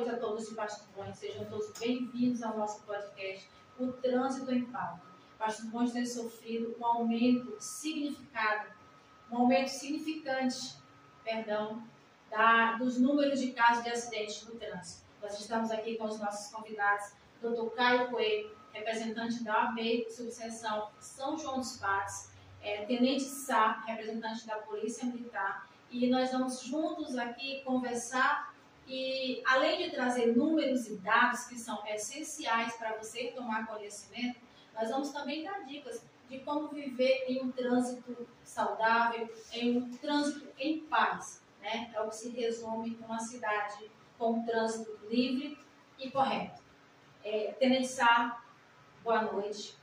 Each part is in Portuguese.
noite a todos de Pasto Bom, sejam todos bem-vindos ao nosso podcast, O Trânsito em Pauta. Pasto Bom tem sofrido um aumento significante, dos números de casos de acidentes no trânsito. Nós estamos aqui com os nossos convidados, Dr. Caio Coelho, representante da OAB, subseção São João dos Patos, Tenente Sá, representante da Polícia Militar, e nós vamos juntos aqui conversar e, além de trazer números e dados que são essenciais para você tomar conhecimento, nós vamos também dar dicas de como viver em um trânsito saudável, em um trânsito em paz, né? É o que se resume numa cidade com um trânsito livre e correto. Tenente Sá, boa noite.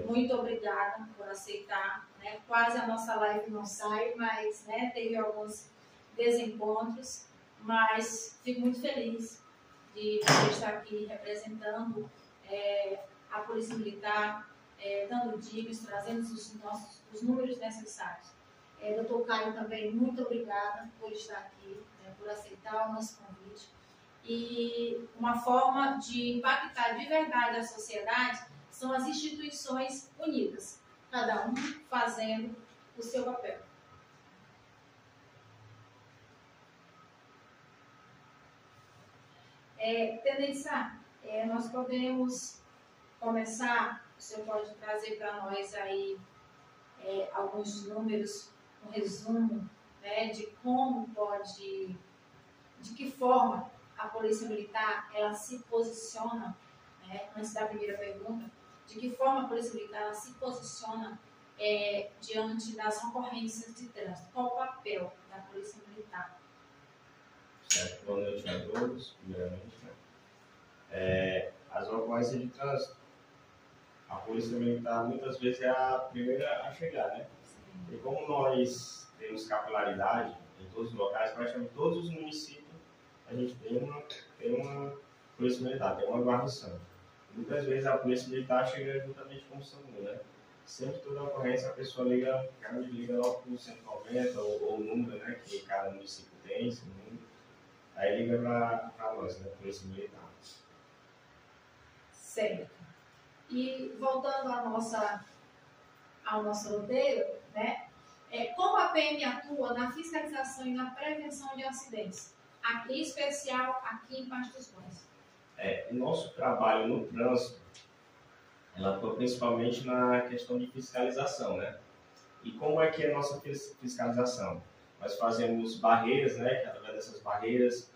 Muito obrigada por aceitar, né? Quase a nossa live não sai, mas, né, teve alguns desencontros, mas fico muito feliz de poder estar aqui representando a Polícia Militar, dando dicas, trazendo os números necessários. Dr. Caio também, muito obrigada por estar aqui, né, por aceitar o nosso convite. E uma forma de impactar de verdade a sociedade são as instituições unidas, cada um fazendo o seu papel. Tenente Sá, nós podemos começar, o senhor pode trazer para nós aí alguns números, um resumo, né, de que forma a Polícia Militar ela se posiciona, né, antes da primeira pergunta, de que forma a Polícia Militar ela se posiciona diante das ocorrências de trânsito? Qual o papel da Polícia Militar? Certo, boa noite a todos, primeiramente. As ocorrências de trânsito, a Polícia Militar muitas vezes é a primeira a chegar, né? Sim. E como nós temos capilaridade em todos os locais, praticamente todos os municípios, a gente tem uma Polícia Militar, tem uma guarnição. Muitas vezes a Polícia Militar chega juntamente com o SAMU, né? Sempre toda ocorrência a pessoa liga logo para o 190 ou o número, né, que cada município tem, esse número. Aí liga para nós, né, Polícia Militar. Certo. E voltando ao nosso roteiro, né, como a PM atua na fiscalização e na prevenção de acidentes? Aqui, em especial aqui em Pasto dos Bons. O nosso trabalho no trânsito, ela atua principalmente na questão de fiscalização, né? E como é que é a nossa fiscalização? Nós fazemos barreiras, né? Que através dessas barreiras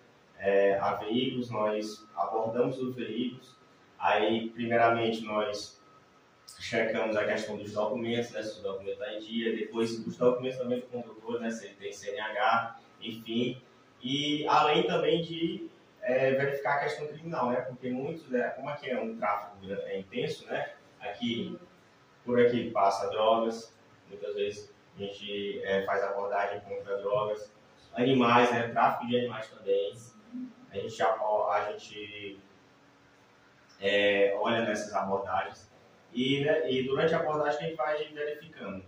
há veículos, nós abordamos os veículos. Aí, primeiramente, nós checamos a questão dos documentos, né? Se o documento está em dia. Depois, os documentos também do condutor, né? Se ele tem CNH, enfim. E além também de verificar a questão criminal, né? Porque muitos, como aqui é um tráfego intenso, né? Por aqui passa drogas, muitas vezes a gente faz abordagem contra drogas, animais, né? Tráfico de animais também. A gente olha nessas abordagens e durante a abordagem a gente vai verificando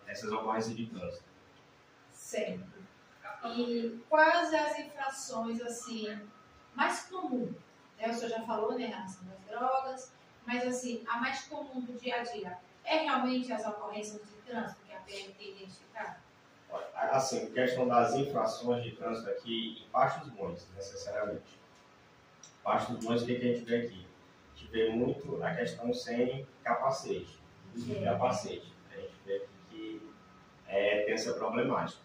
essas ocorrências de trânsito. Certo. E quais as infrações assim mais comum? O senhor já falou, né, relação das drogas, mas assim, a mais comum do dia a dia é realmente as ocorrências de trânsito que a PM tem identificado? Assim, questão das infrações de trânsito aqui em Pasto dos Bons, necessariamente. Pasto dos Bons, o que a gente vê aqui? A gente vê muito a questão sem capacete. Capacete. A gente vê aqui que tem essa problemática.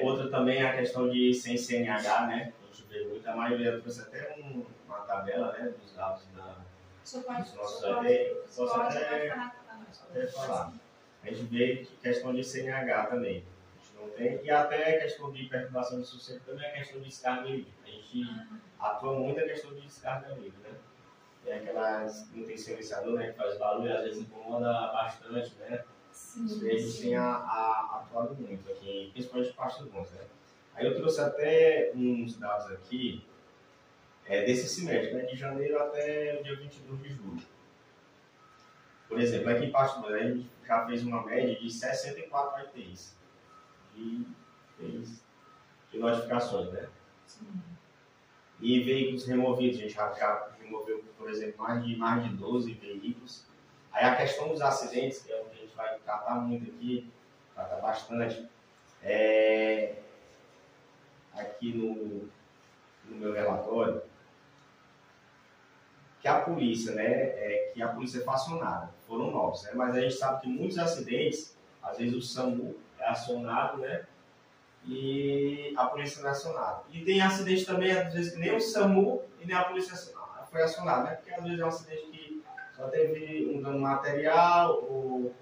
Outra também é a questão de sem CNH, né? A gente vê muito, a maioria, eu trouxe até uma tabela, né, dos dados dos nossos posso até falar. A gente vê que questão de CNH também, a gente não tem, e até a questão de perturbação de sossego também é a questão de descarga livre. A gente atua muito a questão de descarga livre, né? Tem aquelas, não tem silenciador, né, que faz barulho, às vezes incomoda bastante, né? Isso aí a gente tem atuado muito aqui, principalmente Pasto dos Bons, né? Aí eu trouxe até uns dados aqui desse semestre, né, de janeiro até o dia 22 de julho. Por exemplo, aqui em Pasto dos Bons, a gente já fez uma média de 64 ITs de notificações, né? Sim. E veículos removidos, a gente já removeu, por exemplo, mais de 12 veículos. Aí a questão dos acidentes, que é o que a gente vai tratar muito aqui, trata bastante, aqui no meu relatório, que a polícia, que a polícia foi acionada, foram 9, né? Mas a gente sabe que muitos acidentes, às vezes o SAMU é acionado, né? E a polícia não é acionada. E tem acidente também, às vezes, que nem o SAMU e nem a polícia foi acionada, né? Porque às vezes é um acidente que só teve um dano material, ou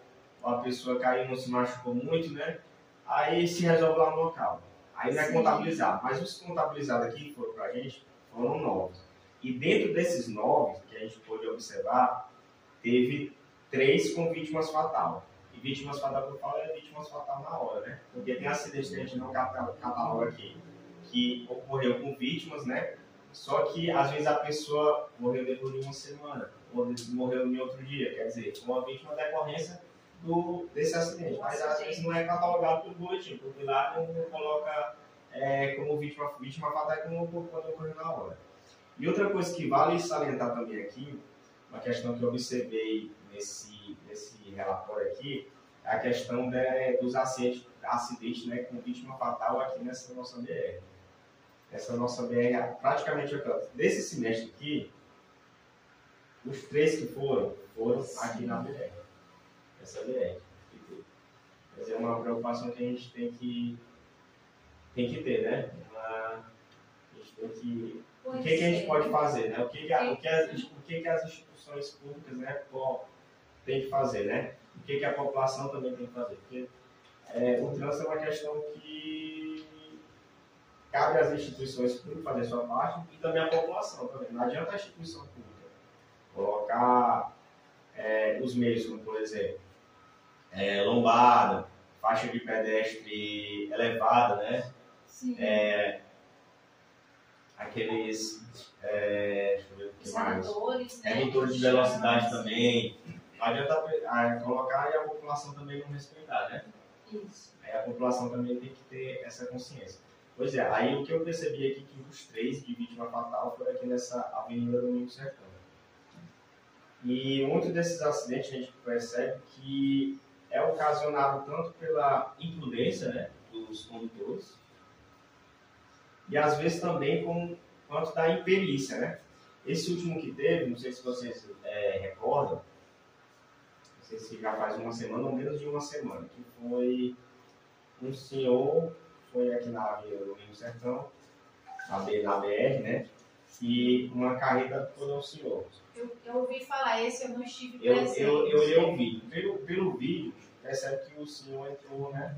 a pessoa caiu e não se machucou muito, né? Aí se resolve lá no local. Aí não é contabilizado. Mas os contabilizados aqui que foram pra gente foram 9. E dentro desses 9, que a gente pôde observar, teve 3 com vítimas fatais. E vítimas fatais que eu falo é vítimas fatais na hora, né? Porque tem acidentes que a gente não cataloga aqui, que ocorreu com vítimas, né? Só que às vezes a pessoa morreu depois de uma semana, ou morreu em outro dia. Quer dizer, uma vítima da decorrência desse acidente. Mas às vezes não é catalogado pelo boletim, porque lá não coloca como vítima fatal como quando ocorreu na hora. E outra coisa que vale salientar também aqui, uma questão que eu observei nesse relatório aqui, é a questão dos acidentes, né, com vítima fatal aqui nessa nossa BR. Essa nossa BR, praticamente, desse semestre aqui, os 3 que foram aqui na BR. Essa BR. Quer dizer, é uma preocupação que a gente tem que ter, né? A gente tem que... O que a gente pode fazer, né? O que as instituições públicas, né, têm que fazer, né? O que a população também tem que fazer. Porque o trânsito é uma questão que cabe às instituições públicas fazer a sua parte e também à população também. Não adianta a instituição pública colocar os meios, como por exemplo, lombada, faixa de pedestre elevada, né? Sim. Aqueles deixa eu ver o que mais. Redutores de velocidade também. Não adianta colocar e a população também não respeitar, né? Isso. Aí a população também tem que ter essa consciência. Pois é, aí o que eu percebi aqui que os 3 de vítima fatal foram aqui nessa Avenida Domingos Sertão. E muitos desses acidentes a gente percebe que é ocasionado tanto pela imprudência, né, dos condutores, e às vezes também quanto da imperícia, né? Esse último que teve, não sei se vocês recordam, não sei se já faz uma semana ou menos de uma semana, que foi um senhor, foi aqui na Avenida Domingos Sertão, na BR, né? E uma carreta toda o senhor. Eu ouvi falar, esse eu não estive presente. Eu li o vídeo. Pelo vídeo, percebe que o senhor entrou, né?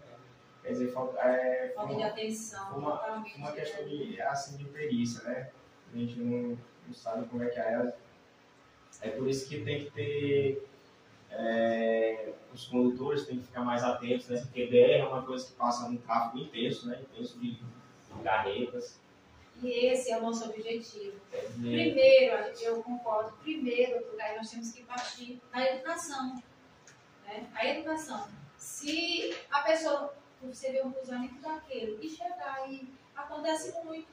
Quer dizer, falta de atenção. Uma questão de perícia, né? A gente não sabe como é que é. É por isso que tem que ter... os condutores têm que ficar mais atentos, né? Porque BR é uma coisa que passa num tráfego intenso, né? Intenso de carretas. E esse é o nosso objetivo. Primeiro, eu concordo, porque nós temos que partir da educação. Né? A educação. Se a pessoa, você vê um cruzamento daquele, e chegar e acontece muito.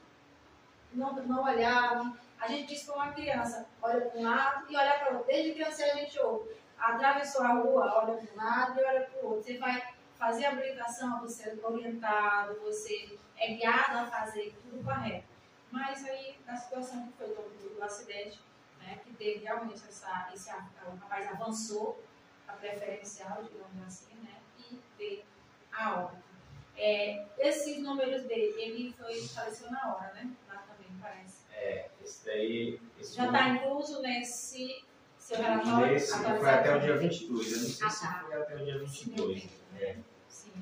Não olhar. A gente diz para uma criança, olha para um lado e olha para o outro. Desde criança a gente ouve. Atravessou a rua, olha para um lado e olha para o outro. Você vai fazer a habilitação, você é orientado, você é guiado a fazer tudo correto. Mas aí, na situação que foi do acidente, né, que teve realmente o rapaz avançou a preferencial, digamos assim, né, e veio a óbito. Esses números dele, ele faleceu na hora, né? Lá também, parece. Esse daí... Já está incluso nesse seu relatório? Esse foi até o dia 22, eu não sei se foi até o dia 22. Sim.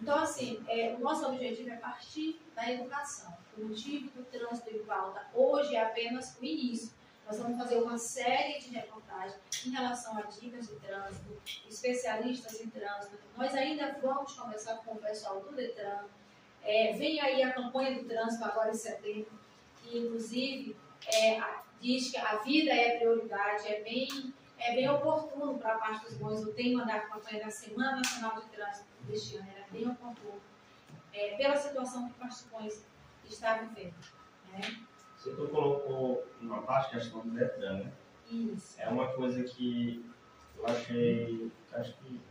Então, assim, o nosso objetivo é partir da educação. O motivo do trânsito em pauta hoje é apenas o início. Nós vamos fazer uma série de reportagens em relação a dicas de trânsito, especialistas em trânsito. Nós ainda vamos conversar com o pessoal do Detran. Vem aí a campanha do trânsito agora em setembro, que inclusive diz que a vida é prioridade, é bem oportuno para a parte dos bons. O tema da campanha da Semana Nacional de Trânsito deste ano era bem oportuno. Pela situação que Pasto Bons está vivendo. Né? Você colocou uma parte da questão do Detran, né? Isso. É uma coisa que eu acho que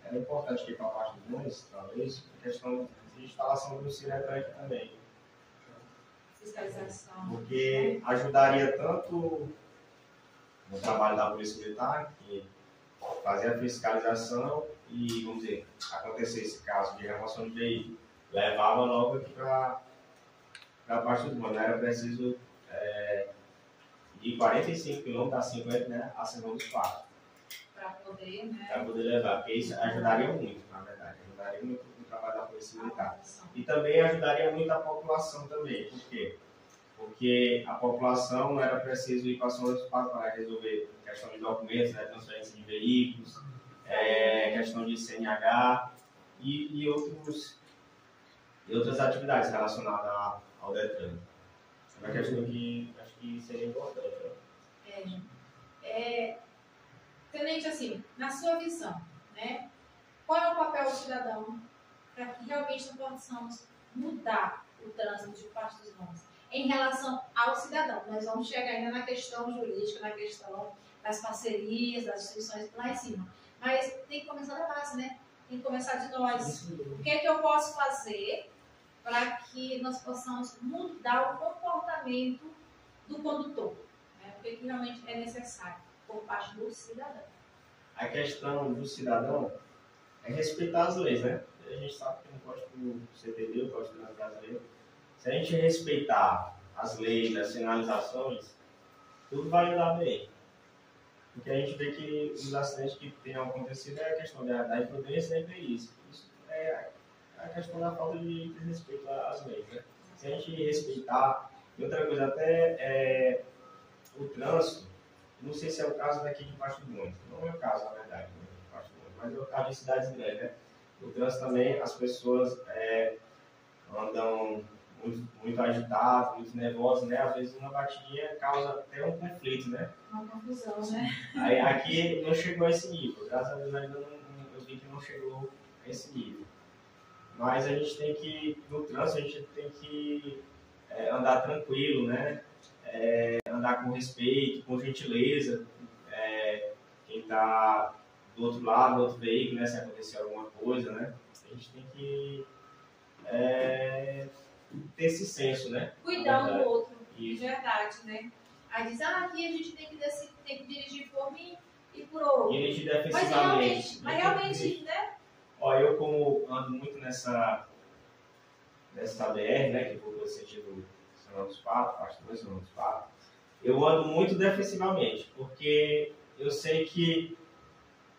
era importante aqui para a parte dos dois, talvez, a questão de instalação do Ciretran aqui também. Fiscalização. Porque ajudaria tanto no trabalho da Polícia Militar, que fazer a fiscalização e, vamos dizer, acontecer esse caso de remoção de veículo, levava logo aqui para a parte do mundo. Não era preciso de 45 km a 50, né, a Serrão dos Passos. Para poder, né? Para poder levar, porque isso ajudaria muito, na verdade. Ajudaria muito no trabalho da Polícia Militar. E também ajudaria muito a população também. Por quê? Porque a população não era preciso ir para São Luís para resolver questão de documentos, né, transferência de veículos, questão de CNH e outras atividades relacionadas ao Detran. É uma questão que acho que seria importante. Tenente, assim, na sua visão, né, qual é o papel do cidadão para que realmente nós possamos mudar o trânsito de parte dos nomes? Em relação ao cidadão, nós vamos chegar ainda na questão jurídica, na questão das parcerias, das instituições lá em cima. Mas tem que começar da base, né? Tem que começar de nós. O que é que eu posso fazer para que nós possamos mudar o comportamento do condutor? Né? O que realmente é necessário por parte do cidadão? A questão do cidadão é respeitar as leis, né? A gente sabe que no Código CTB, o Código de Trânsito Brasileiro, se a gente respeitar as leis, as sinalizações, tudo vai andar bem. Porque a gente vê que os acidentes que têm acontecido é a questão da imprudência e da imperícia. Isso é a questão da falta de respeito às leis, né? Se a gente respeitar, e outra coisa, até o trânsito, não sei se é o caso daqui de Pasto do Mundo, não é o caso, na verdade, de Pasto do Mundo, mas é o caso de cidades grandes, né? O trânsito também, as pessoas andam muito agitadas, muito nervosas, né? Às vezes uma batidinha causa até um conflito, né? Uma confusão, né? Aí, aqui não chegou a esse nível, graças a Deus ainda eu vi que não chegou a esse nível. Mas a gente tem que, no trânsito, a gente tem que andar tranquilo, né? Andar com respeito, com gentileza. Quem está do outro lado, do outro veículo, né? Se acontecer alguma coisa, né? A gente tem que ter esse senso, né? Cuidar um do outro, de verdade, né? Aí diz, aqui a gente tem que dirigir por mim e por outro. Dirigir defensivamente. Mas realmente, né? Ó, eu como ando muito nessa BR, né? Que for no sentido São dos Patos, parte 2, São dos Patos, eu ando muito defensivamente, porque eu sei que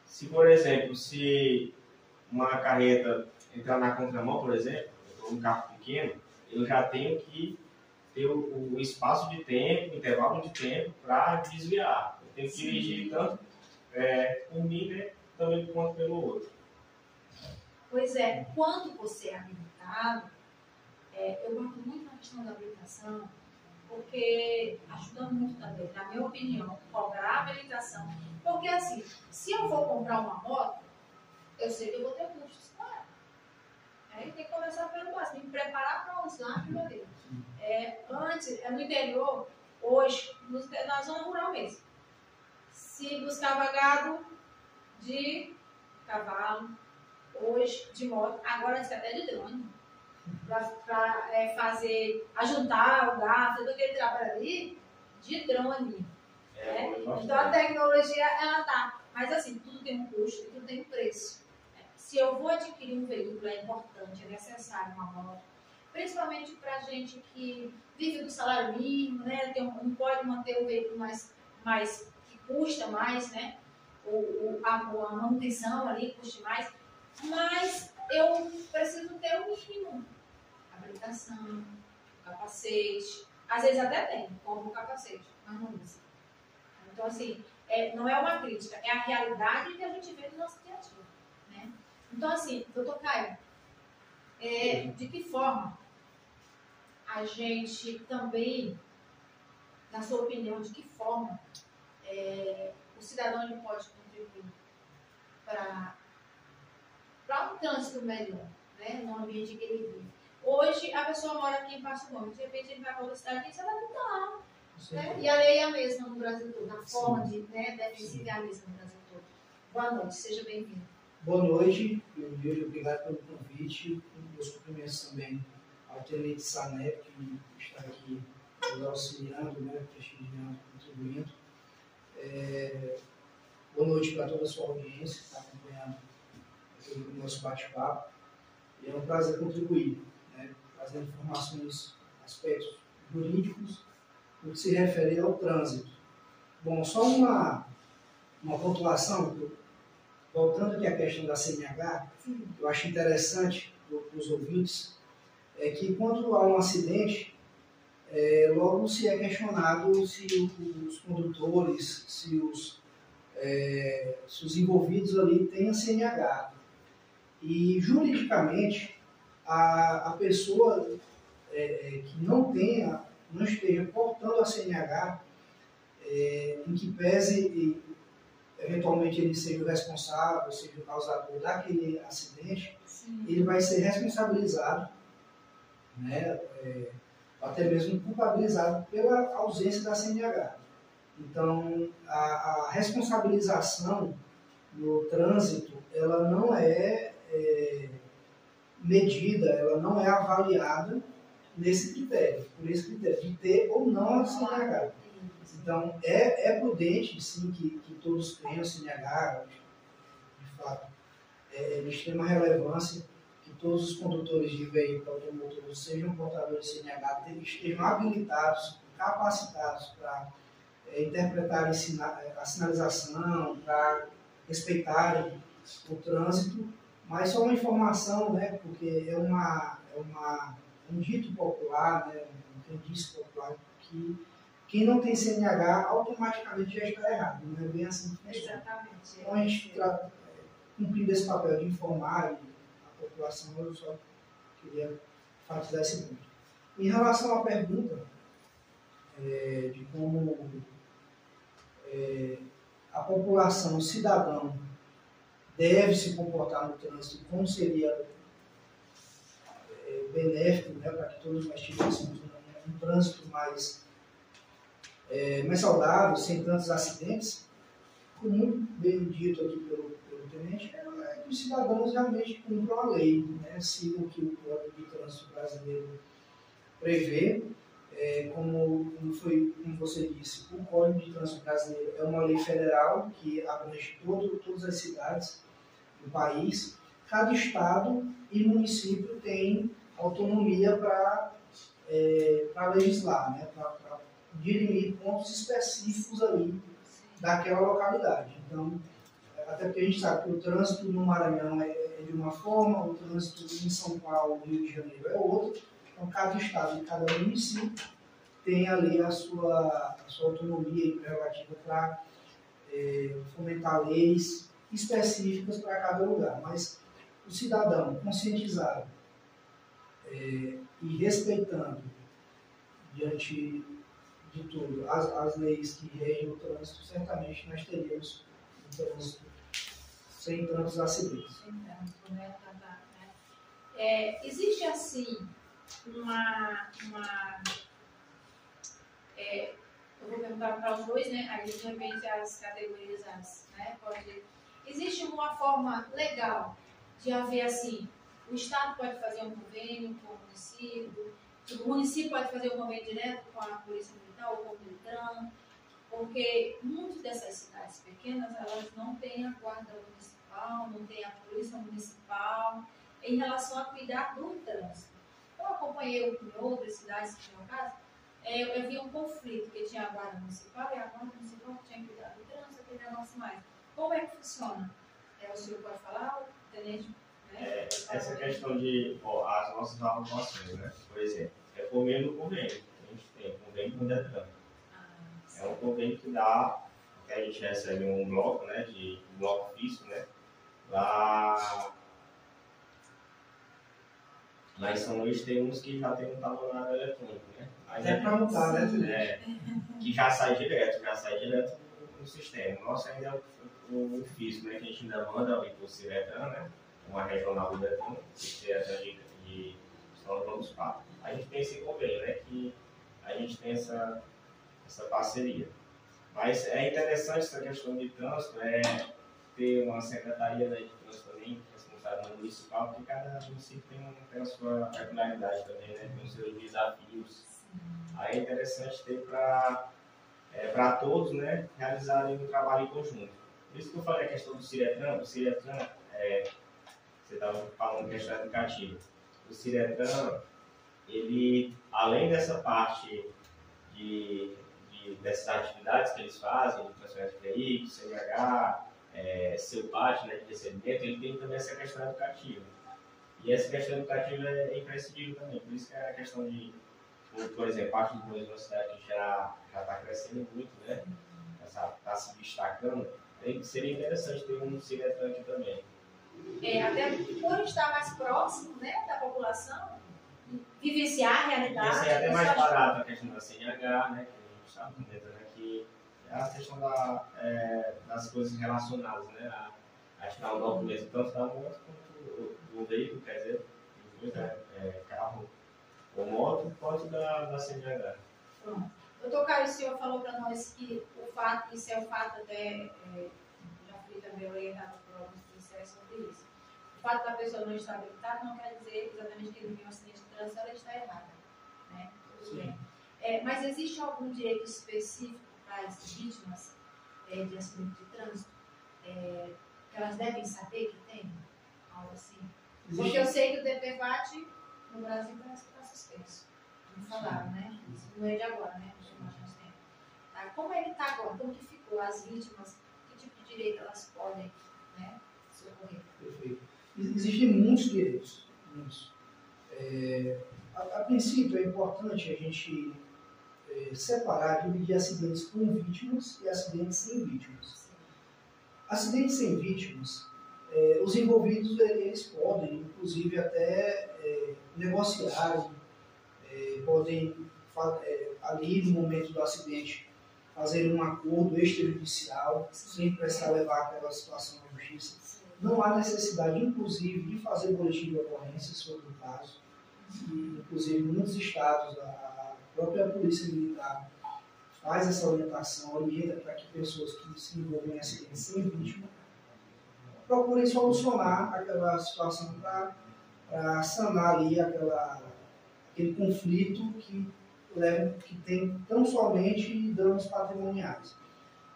se, por exemplo, se uma carreta entrar na contramão, por exemplo, eu estou num carro pequeno, eu já tenho que ter o espaço de tempo, o intervalo de tempo para desviar. Eu tenho que dirigir tanto por mim, né, também quanto pelo outro. Pois é, quando você é habilitado, eu gosto muito da questão da habilitação, porque ajuda muito também, na minha opinião, cobrar a habilitação. Porque assim, se eu for comprar uma moto, eu sei que eu vou ter custos com ela. Aí tem que começar pelo básico, tem que preparar para usar aquilo ali. Antes, no interior, hoje, na zona rural mesmo, se buscava gado de cavalo, hoje de moto, agora diz até de drone, para ajuntar o gado, todo aquele trabalho ali, de drone. Então a tecnologia, ela tá, mas assim, tudo tem um custo e tudo tem um preço. Se eu vou adquirir um veículo, é importante, é necessário uma moto, principalmente para gente que vive do salário mínimo, né? Não pode manter o veículo mais que custa mais, né? A manutenção ali custa mais, mas eu preciso ter o mínimo. Habilitação, capacete, às vezes até tem, como capacete, mas não usa. Então, assim, não é uma crítica, é a realidade que a gente vê no nosso dia a dia, né? Então, assim, doutor Caio, de que forma a gente também, na sua opinião, de que forma o cidadão ele pode contribuir para um trânsito melhor, né, no ambiente que ele vive? Hoje, a pessoa mora aqui em Passo Fundo, de repente ele vai para outra cidade, você vai mudar. Né? E a lei é a mesma no Brasil todo, a forma de defensiva é a mesma no Brasil todo. Boa noite, seja bem-vindo. Boa noite, obrigado pelo convite. Meus cumprimentos também ao Tenente Sanep, que está aqui nos auxiliando, prestigiando, contribuindo. Boa noite para toda a sua audiência que está acompanhando o nosso bate-papo. É um prazer contribuir, trazendo informações, aspectos jurídicos, no que se refere ao trânsito. Bom, só uma pontuação, voltando aqui à questão da CNH, eu acho interessante para os ouvintes, é que quando há um acidente, logo se é questionado se os condutores, se os envolvidos ali têm a CNH. E, juridicamente, a pessoa que não esteja portando a CNH, em que pese eventualmente ele seja o responsável, seja o causador daquele acidente, ele vai ser responsabilizado, até mesmo culpabilizado pela ausência da CNH. Então, a responsabilização no trânsito, ela não é medida, ela não é avaliada por esse critério de ter ou não a CNH. Então, é prudente, sim, que todos tenham a CNH, de fato, é de extrema relevância que todos os condutores de veículos automotores sejam portadores de CNH, estejam habilitados, capacitados para interpretarem a sinalização, para respeitarem o trânsito, mas só uma informação, porque é um dito popular, um crendice popular, que quem não tem CNH automaticamente já está errado, não é bem assim que funciona. Exatamente. Então, a gente cumprindo esse papel de informar a população, eu só queria enfatizar esse ponto. Em relação à pergunta de como a população, o cidadão, deve se comportar no trânsito, como seria benéfico, para que todos nós tivéssemos um trânsito mais saudável, sem tantos acidentes, como muito bem dito aqui pelo tenente, é que os cidadãos realmente cumpram a lei, sigam o que o Código de Trânsito brasileiro prevê. Como você disse, o Código de Trânsito brasileiro é uma lei federal que abrange todas as cidades do país. Cada estado e município tem autonomia para legislar, para dirimir pontos específicos ali daquela localidade. Então, até porque a gente sabe que o trânsito no Maranhão é de uma forma, o trânsito em São Paulo, Rio de Janeiro é outro. Então, cada estado e cada município tem ali a sua autonomia e prerrogativa para fomentar leis específicas para cada lugar. Mas o cidadão conscientizado e respeitando, diante de tudo, as leis que regem o trânsito, certamente nós teríamos um trânsito sem tantos acidentes. Sem tanto, existe, assim, eu vou perguntar para os dois, aí de repente as categorias, existe uma forma legal de haver assim, o Estado pode fazer um convênio com o município pode fazer um convênio direto com a Polícia Militar ou com o Detran, porque muitas dessas cidades pequenas, elas não têm a Guarda Municipal, não têm a Polícia Municipal, em relação a cuidar do trânsito. Eu acompanhei em outras cidades que tinham caso, eu vi um conflito, que tinha a Guarda Municipal e a Guarda Municipal tinha que cuidar do trânsito, aquele negócio mais. Como é que funciona? O senhor pode falar, o tenente? Essa questão de as nossas autuações, por exemplo, é por meio do convênio. A gente tem convênio com o Detran. É um convênio que dá, que a gente recebe um bloco, de bloco físico, lá em São Luís tem uns que já tem um talonado eletrônico, Até para mudar, que já sai direto no sistema. O nosso ainda é o físico, que a gente ainda manda ali para o Ciretran, uma regional do Detran, que tem essa dica de São João dos Patos. A gente tem esse convênio, né, que a gente tem essa parceria. Mas é interessante essa questão de trânsito, ter uma secretaria, né, de trânsito também, responsável no municipal, porque cada município tem a sua peculiaridade também, né, tem os seus desafios. Aí é interessante ter para todos, né, realizarem um trabalho em conjunto. Por isso que eu falei a questão do Ciretran. O Ciretran, você estava falando questão educativa. O Ciretran, ele, além dessa parte dessas atividades que eles fazem, de transferência de veículos, CNH, seu pátio, né, de recebimento, ele tem também essa questão educativa. E essa questão educativa é imprescindível também. Por isso que é a questão de, por exemplo, parte do Brasil, uma cidade que já está crescendo muito, né, está se destacando, seria interessante ter um Ciretran aqui também. Até por estar mais próximo, né, da população, vivenciar a realidade. Isso é até mais barato a questão da CNH, né, que a gente está comentando aqui, é a questão das coisas relacionadas, né, a tirar o documento tanto da moto quanto do veículo, quer dizer, carro ou moto, quanto da CNH. Pronto. Doutor Caio, o senhor falou para nós que isso é o fato até, já fui também orientado por alguns policiais sobre isso. O fato da pessoa não estar habilitada não quer dizer exatamente que ele viu um acidente de trânsito, ela está errada, né? Tudo bem. Mas existe algum direito específico para as vítimas de acidente de trânsito que elas devem saber que tem? Algo assim? Porque eu sei que o DPVAT no Brasil parece que está suspenso. Não falaram, né? Isso não é de agora, né? Tá? Como ele está agora? Como que ficou? As vítimas, que tipo de direito elas podem, né, socorrer? Perfeito. Existem muitos direitos. Muitos. A princípio, é importante a gente separar, dividir acidentes com vítimas e acidentes sem vítimas. Acidentes sem vítimas, os envolvidos eles podem, inclusive, até negociar, podem, ali no momento do acidente, fazer um acordo extrajudicial, sem precisar levar aquela situação à justiça. Não há necessidade, inclusive, de fazer boletim de ocorrência sobre o caso. E, inclusive, em muitos estados, a própria Polícia Militar faz essa orientação, orienta para que pessoas que se envolvem em acidentes sem vítima procurem solucionar aquela situação para sanar ali aquele conflito que tem tão somente danos patrimoniais.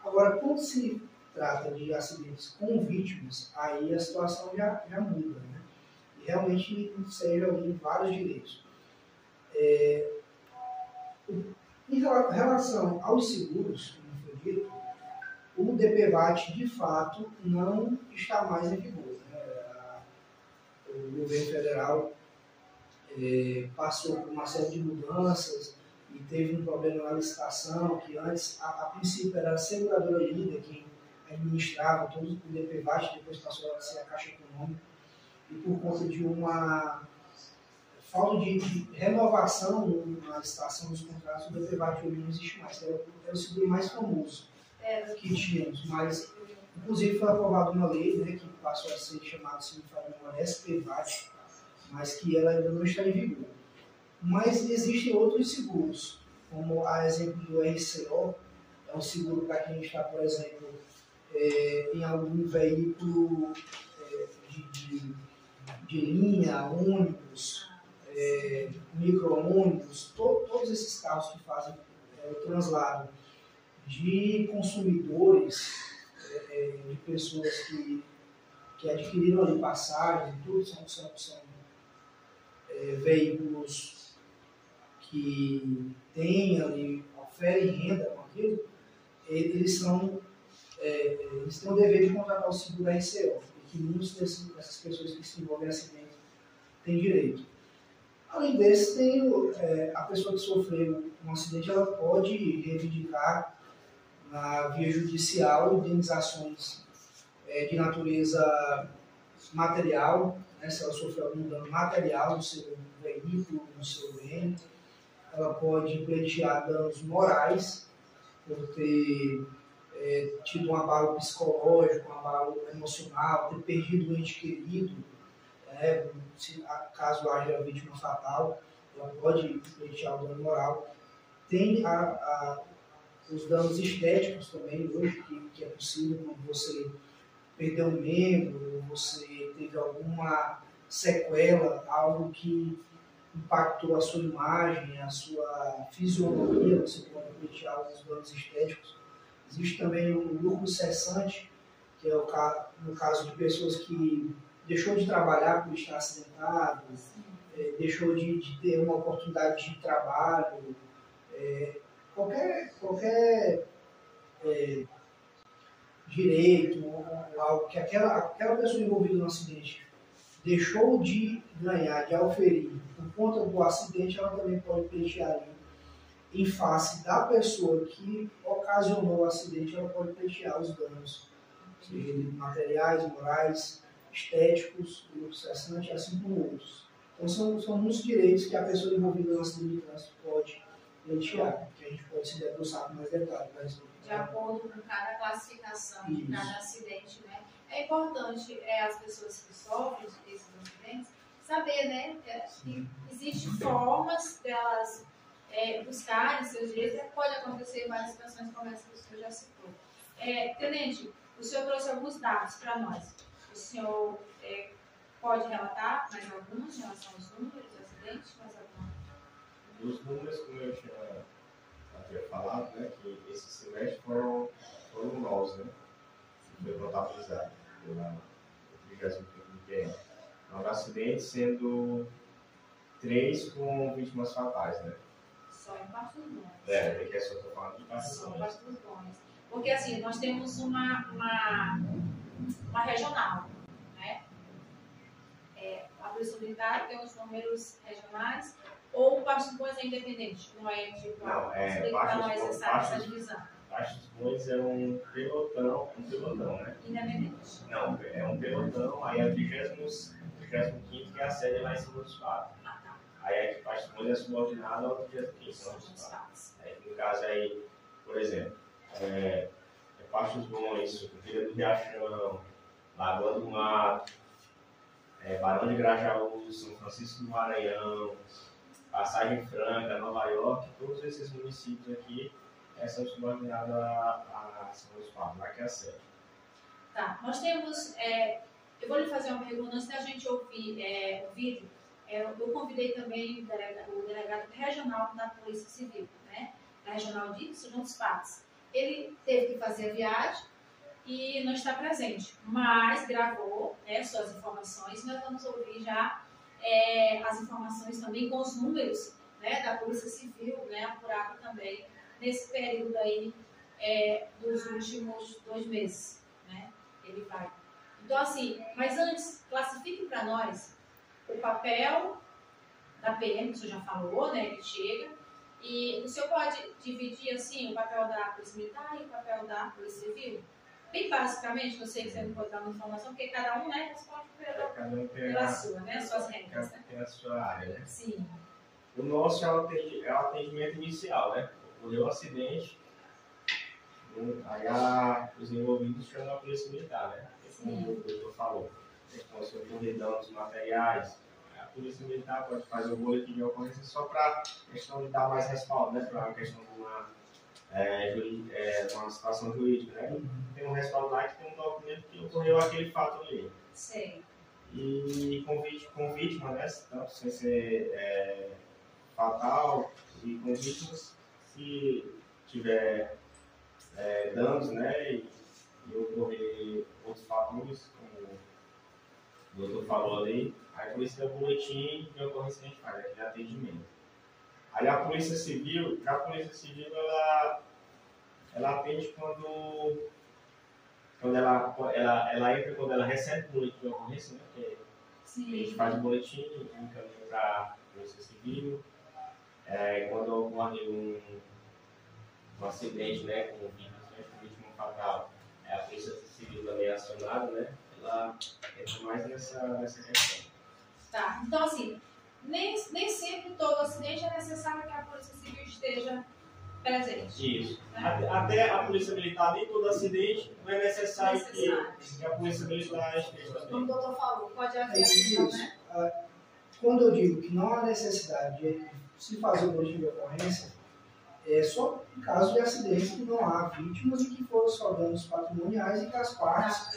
Agora, quando se trata de acidentes com vítimas, aí a situação já muda, né? E realmente serve ali vários direitos. Em relação aos seguros, como foi dito, o DPVAT, de fato, não está mais em vigor, né? O governo federal passou por uma série de mudanças e teve um problema na licitação, que antes, a princípio, era a seguradora líder quem administrava todo o DPVAT, depois passou a ser a Caixa Econômica, e por conta de uma falta de renovação na licitação dos contratos, o DPVAT hoje não existe mais, era o seguro mais famoso que tínhamos, mas inclusive foi aprovada uma lei, né, que passou a ser chamada, se não me falha a memória, SPVAT, mas que ela ainda não está em vigor. Mas existem outros seguros, como a exemplo do RCO, é um seguro para quem está, por exemplo, em algum veículo de linha, ônibus, micro-ônibus, todos esses carros que fazem o translado de consumidores, de pessoas que adquiriram ali passagens e tudo, são veículos que têm ali, oferem renda com aquilo, eles têm o dever de contratar o seguro RCO, e que muitas dessas pessoas que se envolvem em acidente têm direito. Além desse, tem a pessoa que sofreu um acidente, ela pode reivindicar na via judicial indenizações de natureza material, né, se ela sofreu algum dano material no seu veículo, no seu bem. Ela pode pleitear danos morais, por ter tido um abalo psicológico, um abalo emocional, ter perdido um ente querido Caso haja vítima fatal, ela pode pleitear o dano moral. Tem os danos estéticos também hoje, que é possível quando você perdeu um membro, ou você teve alguma sequela, algo que impactou a sua imagem, a sua fisionomia, você pode pleitear os danos estéticos. Existe também o lucro cessante, que é no caso de pessoas que deixou de trabalhar por estar acidentado, deixou de ter uma oportunidade de trabalho, qualquer direito, ou algo que aquela pessoa envolvida no acidente deixou de ganhar, de auferir por conta do acidente, ela também pode pleitear ali. Em face da pessoa que ocasionou o acidente, ela pode pleitear os danos, seja materiais, morais, estéticos, lucro cessante, assim como outros. Então são muitos direitos que a pessoa envolvida no acidente de trânsito pode pleitear, que a gente pode se debruçar com mais detalhes. De acordo com cada classificação de cada acidente, né? É importante as pessoas que sofrem desses acidentes saber, né, que existem formas delas buscarem seus direitos. Pode acontecer várias situações como essa que o senhor já citou. Tenente, o senhor trouxe alguns dados para nós. O senhor pode relatar mais alguns em relação aos números de acidentes? Mais alguma? Os números, como eu tinha falado, né, que esse semestre foram 9, né? Foi contabilizado pela 35ª IPM. 9 acidentes, sendo 3 com vítimas fatais, né? Só em Patos Bons. Que é só estou falando de Patos Só em Bons. Patos Bons. Porque assim, nós temos uma regional, né? A Polícia Militar tem os números regionais, ou o Patos Bons é independente? Não é tipo, não, essa divisão. Patos Bons é um pelotão, né? Independente. Não, é um pelotão, aí é o 35º que é a sede lá em São dos Patos. Tá. Aí a Patos Bons é subordinada ao 35º São dos Patos. No caso aí, por exemplo, Patos Bons, Vila do Riachão, Lagoa do Mato, Barão de Grajaú, São Francisco do Maranhão, Passagem Franca, Nova York, todos esses municípios aqui são subordinados a São Luís Parque, lá que é a sede. Tá, nós temos, eu vou lhe fazer uma pergunta, antes da gente ouvir o vídeo, eu convidei também o delegado regional da Polícia Civil, né, da regional de São João dos Patos. Ele teve que fazer a viagem e não está presente, mas gravou suas informações. Nós vamos ouvir já as informações também com os números, né, da Polícia Civil, né, apurado também nesse período aí dos últimos 2 meses, né, ele vai. Então assim, mas antes, classifique para nós o papel da PM, que o senhor já falou, né, que chega, e o senhor pode dividir assim o papel da Polícia Militar e o papel da Polícia Civil? Bem basicamente, eu sei que você não pode dar uma informação, porque cada um, né, responde pela sua, né, suas regras, né? Tem a sua área, né? Sim. O nosso é o atendimento inicial, né? Ocorreu um acidente, aí os envolvidos chamam a Polícia Militar, né? Como o doutor falou, então, se ocorrer danos materiais, a Polícia Militar pode fazer o boletim de ocorrência só para questão de dar mais respaldo, né? Para a questão de uma situação jurídica, né? Tem um respaldo lá que tem um documento que ocorreu aquele fato ali. Sim. E com vítima, né? Tanto sem ser fatal, e com vítimas, se tiver danos, né? E ocorrer outros fatores, como o doutor falou ali, aí por isso é o boletim de ocorrência que a gente faz, aquele atendimento. Aí a Polícia Civil, ela atende quando ela entra, quando ela recebe o boletim de ocorrência, né? Que a gente faz o boletim, encaminha para a Polícia Civil. Quando ocorre um acidente, né, com vítima fatal, a Polícia Civil também é acionada, né? Ela entra mais nessa questão. Tá, então assim, nem sempre todo acidente é necessário que a Polícia Civil esteja presente. Isso. Até a polícia militar, nem todo acidente não é necessário que a polícia militar esteja também. Como o doutor falou, pode haver ação, né? Quando eu digo que não há necessidade de se fazer o boletim de ocorrência, é só em caso de acidentes que não há vítimas e que foram só danos patrimoniais e que as partes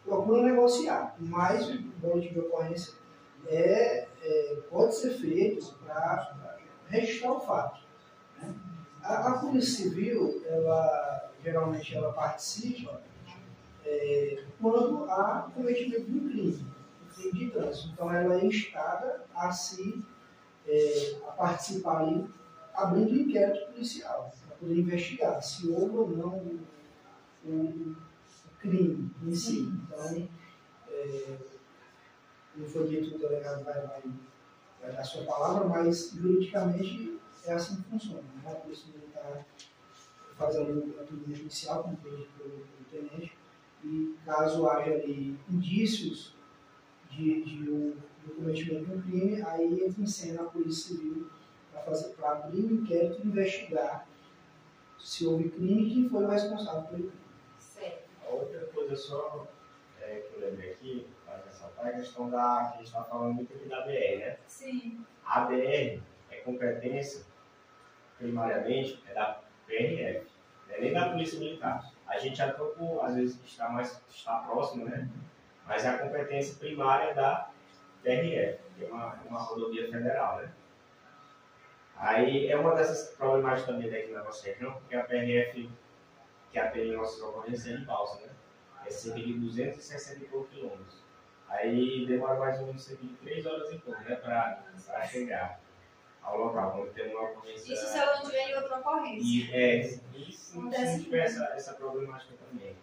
procuram negociar. Mas o boletim de ocorrência pode ser feito para registrar o fato. Né? A Polícia Civil, geralmente ela participa quando há cometimento de um crime de trânsito. Então ela é instada a participar ali, abrindo um inquérito policial, para poder investigar se houve ou não o crime em si. Então, não foi dito que o delegado vai dar a sua palavra, mas juridicamente é assim que funciona. Né? A polícia militar faz ali o atendimento inicial, como pedido pelo tenente, e caso haja ali indícios do cometimento de um crime, aí entra em cena a Polícia Civil para abrir um inquérito e investigar se houve crime e quem foi o responsável pelo crime. Certo. A outra coisa só que eu lembrei aqui, para ressaltar, é a questão que a gente está falando muito aqui da BR, né? Sim. A BR é competência, primariamente, da PRF, não é nem da Polícia Militar. A gente atua por, às vezes, está próximo, né? Mas a competência primária é da PRF, que é uma rodovia federal, né? Aí é uma dessas problemáticas também daqui na nossa região, porque a PRF que atende nossas ocorrências é de balsa, né? É cerca de 260 e poucos quilômetros. Aí demora mais ou menos cerca de 3 horas e pouco, né? Para chegar ao local, quando tem uma ocorrência. Isso se ela não tiver outra ocorrência. Isso se não tiver essa problemática também.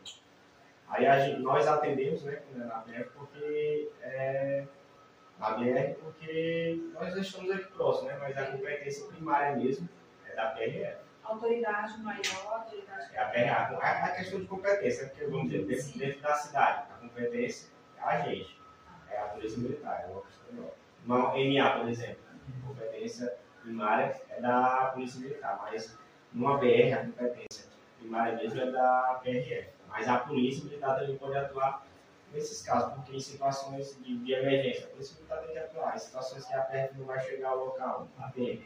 Aí nós atendemos, né, na BR porque nós estamos aqui próximos, né, mas a competência primária mesmo é da PRF. Autoridade maior, autoridade... É a PRF. A questão de competência, porque vamos dizer, dentro da cidade, a competência é a gente, é a Polícia Militar, é uma questão menor. Uma MA, por exemplo, a competência primária é da Polícia Militar, mas numa BR a competência primária mesmo é da PRF. Mas a Polícia Militar também pode atuar nesses casos, porque em situações de emergência, a Polícia Militar tem que atuar. Em situações que a PRF não vai chegar ao local, a PM.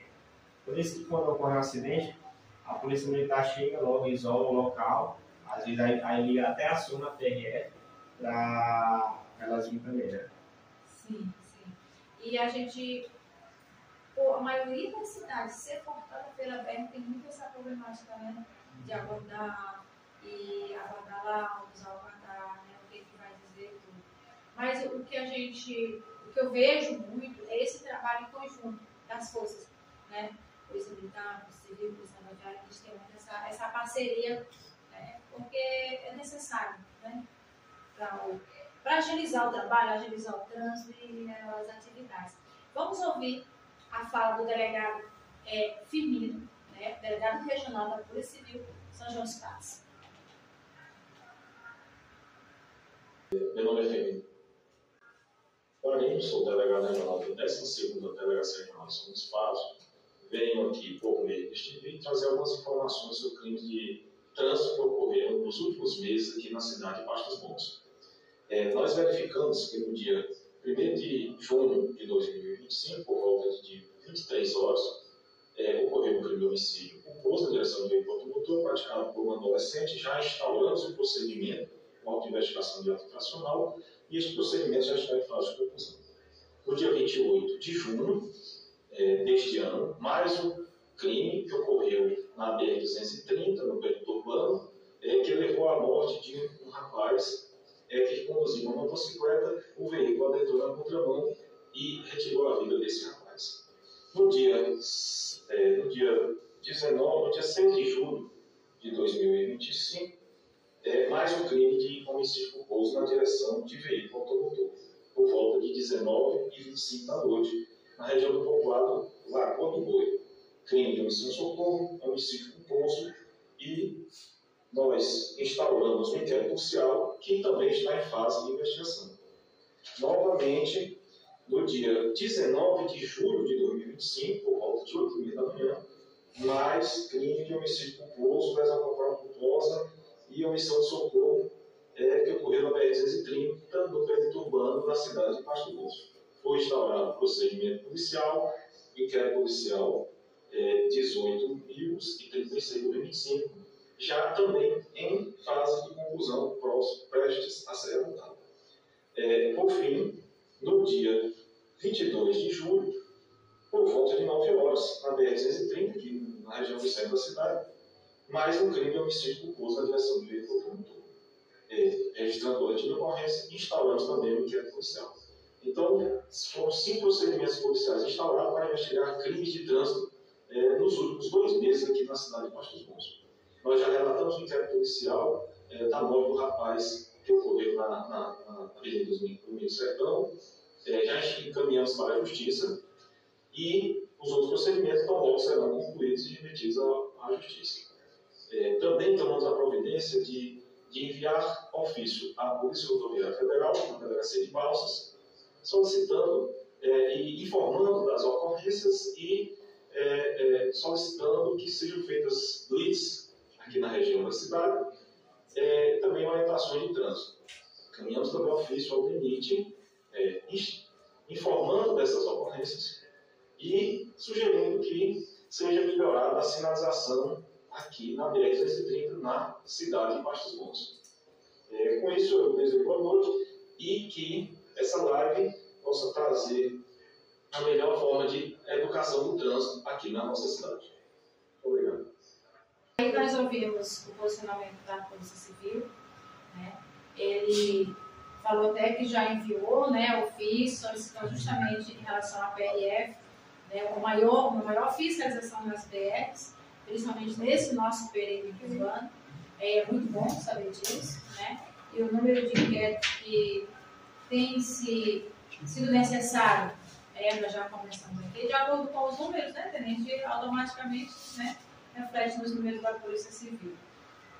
Por isso que quando ocorre um acidente, a Polícia Militar chega logo, isola o local, às vezes aí até aciona a PRF para elas virem também, né? Sim, sim. E a gente, a maioria das cidades, ser cortada pela BR, tem muito essa problemática, né? De abordar e aguardar laudos, aguardar, né, o que vai dizer tudo. Mas o que eu vejo muito é esse trabalho em conjunto das forças, né? Polícia Militar, Polícia Civil, Polícia Rodoviária, eles têm muito essa parceria, né? Porque é necessário, né? Para agilizar o trabalho, agilizar o trânsito e as atividades. Vamos ouvir a fala do delegado Firmino, né? Delegado regional da Polícia Civil, São João dos Patos. Meu nome é Firmino. Eu sou delegado regional da 12ª Delegacia Regional de São dos Patos. Venho aqui, por meio deste vídeo, trazer algumas informações sobre crimes de trânsito que ocorreram nos últimos meses aqui na cidade de Pasto dos Bons. Nós verificamos que no dia 1º de junho de 2025, por volta de 23 horas, ocorreu um crime de homicídio culposo na direção do veículo automotor praticado por um adolescente. Já instauramos o procedimento, uma auto-investigação de ato infracional, e este procedimento já está em fase de conclusão. No dia 28 de junho deste ano, mais um crime que ocorreu na BR-230, no perímetro urbano, que levou à morte de um rapaz que conduzia uma motocicleta, o veículo adentrou na contramão e retirou a vida desse rapaz. No dia 6 de julho de 2025, mais um crime de homicídio culposo na direção de veículo automotor, por volta de 19h25 da noite, na região do povoado Lagoa do Boi. Crime de omissão socorro, homicídio culposo, e nós instauramos um inquérito policial que também está em fase de investigação. Novamente, no dia 19 de julho de 2025, por volta de 8h30 da manhã, mais crime de homicídio culposo, lesão corporal culposa e omissão de socorro que ocorreu na BR-230, no perímetro urbano da cidade de Pasto Grosso. Foi instaurado procedimento policial, inquérito policial 18.036/2025, já também em fase de conclusão, prestes a ser adotado. Por fim, no dia 22 de julho, por volta de 9 horas, na BR-230, aqui na região do centro da cidade, mais um crime de homicídio culposo na direção do veículo automotor. Registrando a boletim de ocorrência e instauramos também o inquérito policial. Então, foram 5 procedimentos policiais instaurados para investigar crimes de trânsito nos últimos 2 meses aqui na cidade de Pasto Grosso. Nós já relatamos o inquérito policial da morte do rapaz que ocorreu na Avenida do Meio Sertão. Já encaminhamos para a Justiça e os outros procedimentos tão logo serão concluídos e remetidos à Justiça. Também tomamos a providência de enviar ofício à Polícia Rodoviária Federal, na Delegacia de Balsas, solicitando e informando das ocorrências e solicitando que sejam feitas blitz aqui na região da cidade, também orientações de trânsito. Caminhamos também ofício ao DENIT, informando dessas ocorrências e sugerindo que seja melhorada a sinalização aqui na BR-230, na cidade de Pasto Grosso. Com isso, eu desejo boa noite e que essa live possa trazer a melhor forma de educação do trânsito aqui na nossa cidade. Obrigado. Aí nós ouvimos o posicionamento da Polícia Civil, né? Ele falou até que já enviou, né, ofício, solicitou justamente em relação à PRF, né, uma maior fiscalização nas BRs, principalmente nesse nosso perímetro urbano. É muito bom saber disso, né? E o número de inquéritos que tem sido necessário, nós já começamos aqui, de acordo com os números, né, Tenente, automaticamente, né, reflete nos números da Polícia Civil,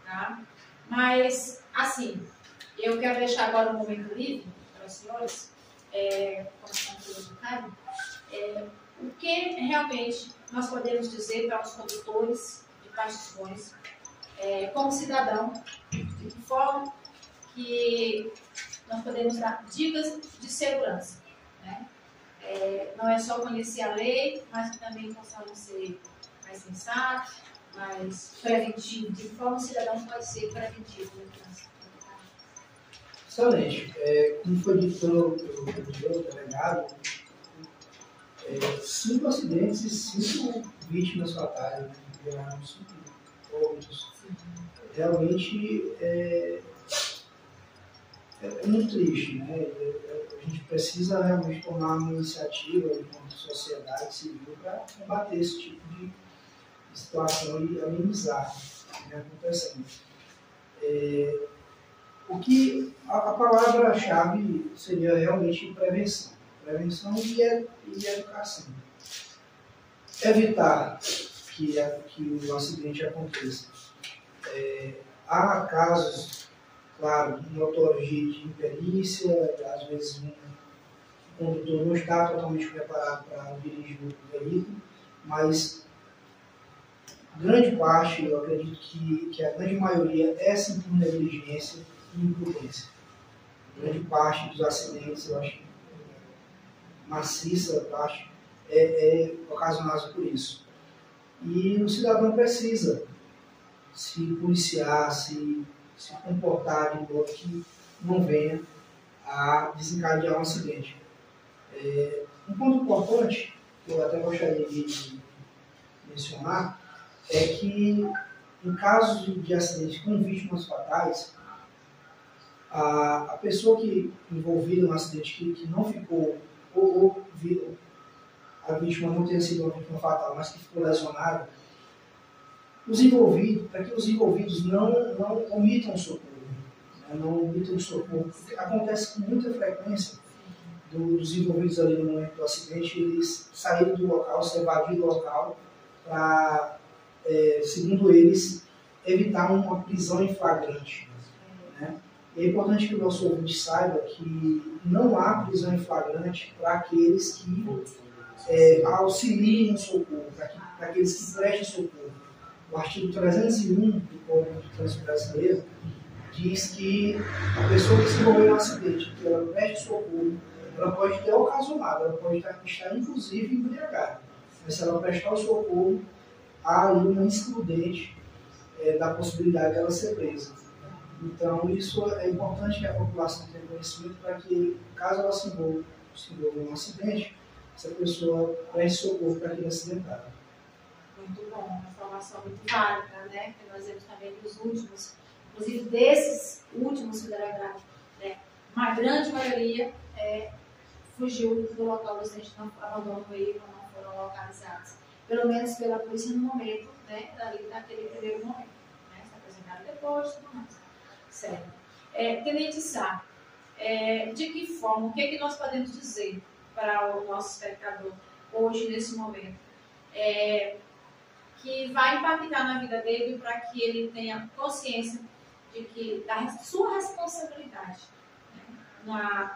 tá? Mas, assim, eu quero deixar agora um momento livre para os senhores, como estão educados, o que realmente nós podemos dizer para os condutores de Pasto Grosso, como cidadão, de que forma que nós podemos dar dicas de segurança, né? Não é só conhecer a lei, mas também possamos ser mais sensatos, mais preventivos. De que forma o cidadão pode ser preventivo no trânsito? Excelente. Como foi dito pelo delegado, 5 acidentes e 5 vítimas fatais, né? Viraram 5 óbitos. Realmente é muito triste, né? A gente precisa realmente tomar uma iniciativa enquanto sociedade civil para combater esse tipo de situação e amenizar o que acontecendo. A palavra-chave seria realmente prevenção. Prevenção e educação. Evitar que o acidente aconteça. Há casos, claro, de autoria de imperícia, às vezes o condutor não está totalmente preparado para dirigir o veículo, mas grande parte, eu acredito que a grande maioria é sim por negligência e imprudência. Grande parte dos acidentes, eu acho que maciça parte é ocasionada por isso. E o cidadão precisa se policiar, se comportar de modo que não venha a desencadear um acidente. Um ponto importante, que eu até gostaria de mencionar, é que em casos de acidentes com vítimas fatais, a pessoa que envolvida no acidente que não ficou, ou a vítima não tenha sido uma vítima fatal, mas que ficou lesionada, para que os envolvidos não omitam socorro, né? Não omitam socorro, porque acontece com muita frequência dos envolvidos ali no momento do acidente, eles saírem do local, se evadir do local, para, segundo eles, evitar uma prisão em flagrante, né? É importante que o nosso ouvinte saiba que não há prisão em flagrante para aqueles que auxiliem no socorro, para aqueles que prestem socorro. O artigo 301 do Código de Trânsito Brasileiro diz que a pessoa que se envolveu em um acidente, que ela preste socorro, ela pode ter ocasionado, ela pode estar inclusive embriagada, mas se ela prestar o socorro, há ali uma excludente da possibilidade de ela ser presa. Então, isso é importante que a população tenha conhecimento para que, caso ela se envolva em um acidente, essa pessoa preste socorro para aquele acidentado. Muito bom, uma informação muito válida, né? Porque nós vemos também que os últimos, inclusive desses últimos federados, né? Uma grande maioria fugiu do local do acidente, não abandonou o veículo, não foram localizados. Pelo menos pela polícia no momento, né? Ali naquele primeiro momento. Né? Se apresentaram depois, tudo mais. Certo. Tenente Sá, de que forma, o que é que nós podemos dizer para o nosso espectador hoje, nesse momento, que vai impactar na vida dele para que ele tenha consciência de que da sua responsabilidade, né,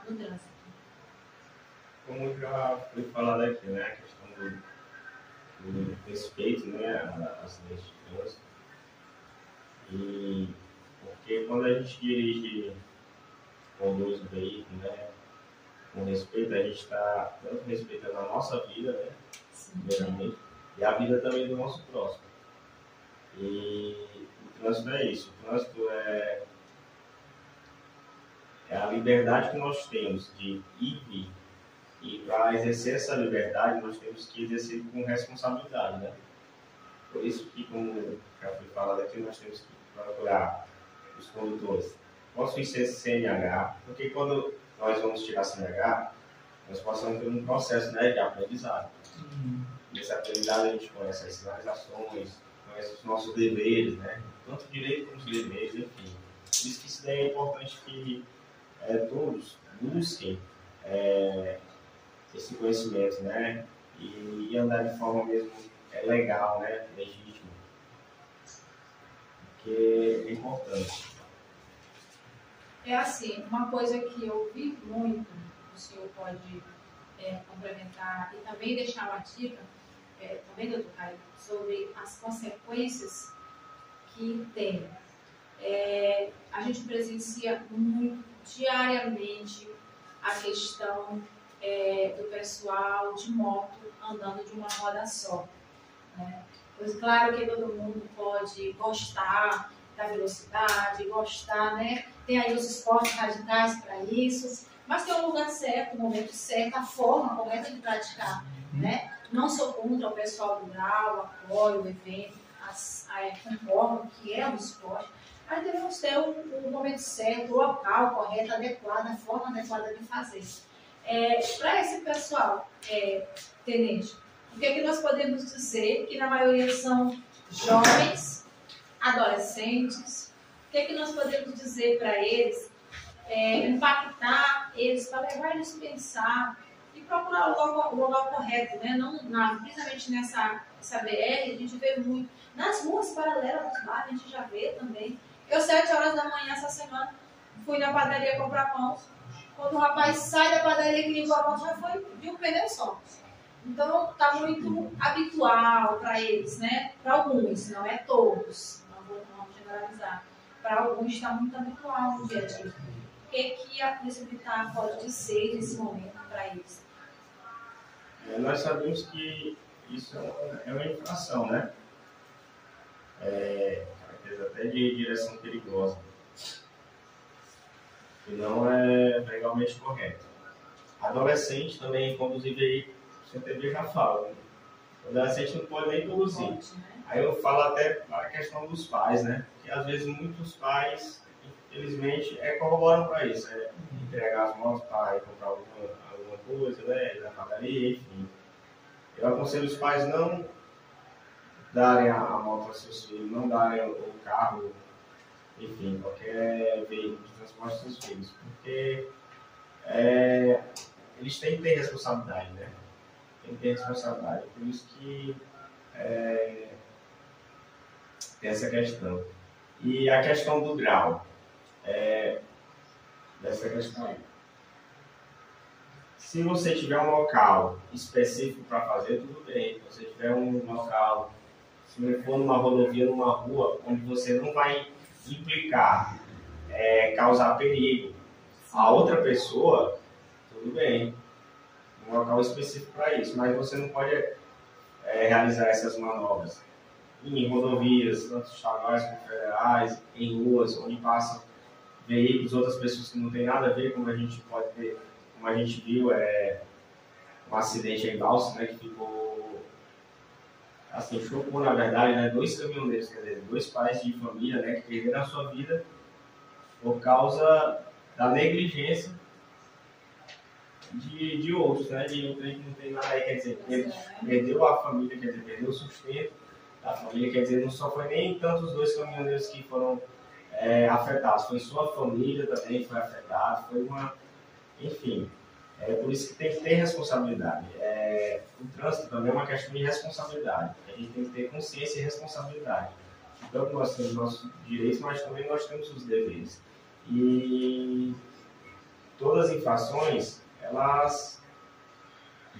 no trânsito? Como já foi falado aqui, né, a questão do respeito, né, às leis de trânsito. E porque quando a gente dirige, conduz o veículo, né, com respeito, a gente está tanto respeitando a nossa vida, né, primeiramente, e a vida também do nosso próximo. E o trânsito é isso. O trânsito é a liberdade que nós temos de ir e vir. E para exercer essa liberdade, nós temos que exercer com responsabilidade, né? Por isso que, como já foi falado aqui, nós temos que procurar os condutores. Posso ir sem CNH, porque quando nós vamos tirar CNH, nós passamos por um processo, né, de aprendizado. Nesse aprendizado a gente conhece as sinalizações, conhece os nossos deveres, né? Tanto direito como os deveres, enfim. Por isso que isso daí é importante que todos busquem esse conhecimento, né? E andar de forma mesmo legal, né? Legítima. Porque é importante. É assim, uma coisa que eu vi muito, o senhor pode complementar e também deixar uma dica, também, doutor Caio, sobre as consequências que tem. A gente presencia muito, diariamente, a questão do pessoal de moto andando de uma roda só. Né? Pois claro que todo mundo pode gostar da velocidade, gostar, né? Tem aí os esportes radicais para isso, mas tem um lugar certo, o momento certo, a forma correta de praticar, né? Não sou contra o pessoal do grau, apoio o evento, concordo que é um esporte, mas devemos ter o momento certo, o local correto, adequado, a forma adequada de fazer. Para esse pessoal, tenente, o que é que nós podemos dizer que na maioria são jovens, adolescentes, o que é que nós podemos dizer para eles, impactar eles, para levar eles a pensar e procurar o local correto, né? Principalmente nessa BR, a gente vê muito. Nas ruas paralelas dos bares, a gente já vê também. Eu, 7 horas da manhã essa semana, fui na padaria comprar pão. Quando o rapaz sai da padaria que limpou a pão, já foi de um pneu só. Então, está muito habitual para eles, né? Para alguns, não é todos, vamos generalizar. Para alguns está muito habitual no dia a dia. O que a polícia militar pode dizer nesse momento para eles? Nós sabemos que isso é uma infração, né? Até de direção perigosa. E não é legalmente correto. Adolescente também conduzir veículo, o CTB já fala. Né? O adolescente não pode nem conduzir. Pode, né? Aí eu falo até a questão dos pais, né? Que às vezes muitos pais, infelizmente, corroboram para isso. Entregar as motos para ir comprar alguma coisa, né? Na padaria, enfim. Eu aconselho os pais não darem a moto para seus filhos, não darem o carro, enfim, qualquer veículo de transporte para seus filhos, porque eles têm que ter responsabilidade, né? Tem que ter responsabilidade, por isso que tem essa questão. E a questão do grau, dessa questão aí. Se você tiver um local específico para fazer, tudo bem. Se você tiver um local, se for numa rodovia, numa rua, onde você não vai implicar, causar perigo a outra pessoa, tudo bem. Um local específico para isso. Mas você não pode realizar essas manobras em rodovias, tanto estaduais como federais, em ruas, onde passam veículos, outras pessoas que não tem nada a ver, como a gente pode ter, como a gente viu, um acidente em Balsas, né, que ficou, assim, chocou na verdade, né, 2 caminhoneiros, quer dizer, 2 pais de família, né, que perderam a sua vida por causa da negligência de outros, né, de um trem que não tem nada aí, quer dizer, perdeu a família, quer dizer, perdeu o sustento da família, quer dizer, não só foi nem tanto os 2 caminhoneiros que foram afetados, foi sua família também que foi afetada, foi uma, enfim, por isso que tem que ter responsabilidade. O trânsito também é uma questão de responsabilidade, a gente tem que ter consciência e responsabilidade. Então nós temos nossos direitos, mas também nós temos os deveres. E todas as infrações, elas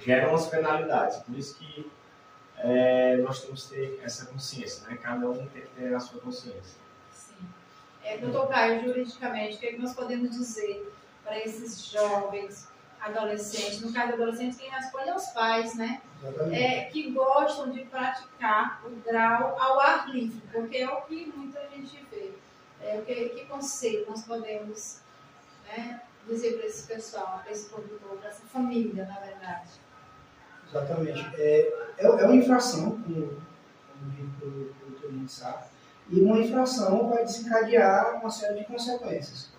geram as penalidades, por isso que nós temos que ter essa consciência, né? Cada um tem que ter a sua consciência. Doutor Caio, juridicamente, o que nós podemos dizer para esses jovens, adolescentes, no caso adolescentes, quem responde é os pais, né? Que gostam de praticar o grau ao ar livre, porque é o que muita gente vê. Que conselho nós podemos, né, dizer para esse pessoal, para esse condutor, para essa família, na verdade? Exatamente. É uma infração, como o doutor sabe, e uma infração vai desencadear uma série de consequências.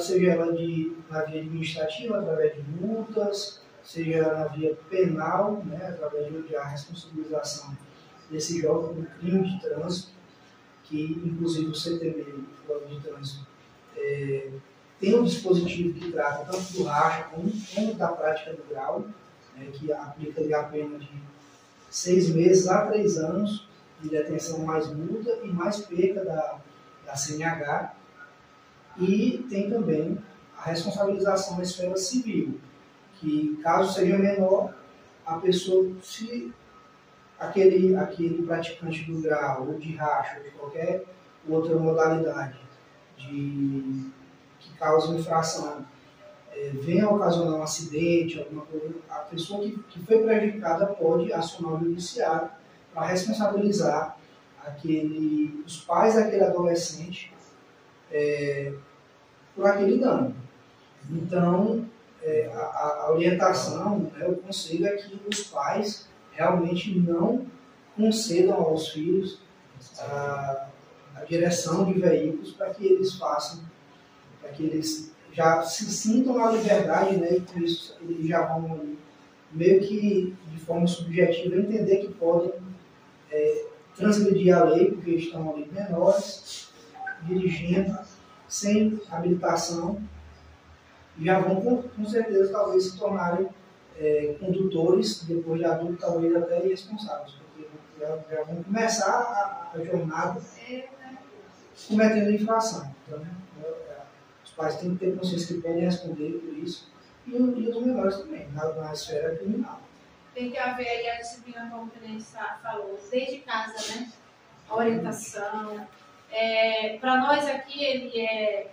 Seja ela na via administrativa, através de multas, seja na via penal, né, através de a responsabilização desse jovem por crime de trânsito, que inclusive o CTB, o Código de Trânsito, tem um dispositivo que trata tanto do racha como da prática do grau, que aplica a pena de 6 meses a 3 anos de detenção mais multa e mais perca da CNH. E tem também a responsabilização na esfera civil, que caso seja menor, a pessoa, se aquele praticante do grau, ou de racha, ou de qualquer outra modalidade que causa infração, venha a ocasionar um acidente, alguma coisa, a pessoa que foi prejudicada pode acionar o judiciário para responsabilizar os pais daquele adolescente por aquele dano. Então, a orientação, o conselho é que os pais realmente não concedam aos filhos a direção de veículos para que eles façam, para que eles já se sintam na liberdade, né, e com isso eles já vão ali, meio que de forma subjetiva entender que podem transgredir a lei, porque estão ali menores, dirigindo sem habilitação, e já vão com certeza talvez se tornarem condutores, depois de adulto, talvez até irresponsáveis, porque já vão começar a jornada cometendo infração. Então, os pais têm que ter consciência que podem responder por isso, e os menores também, na esfera criminal. Tem que haver aí a disciplina, como o tenente falou, desde casa, né? A orientação. Para nós aqui, ele é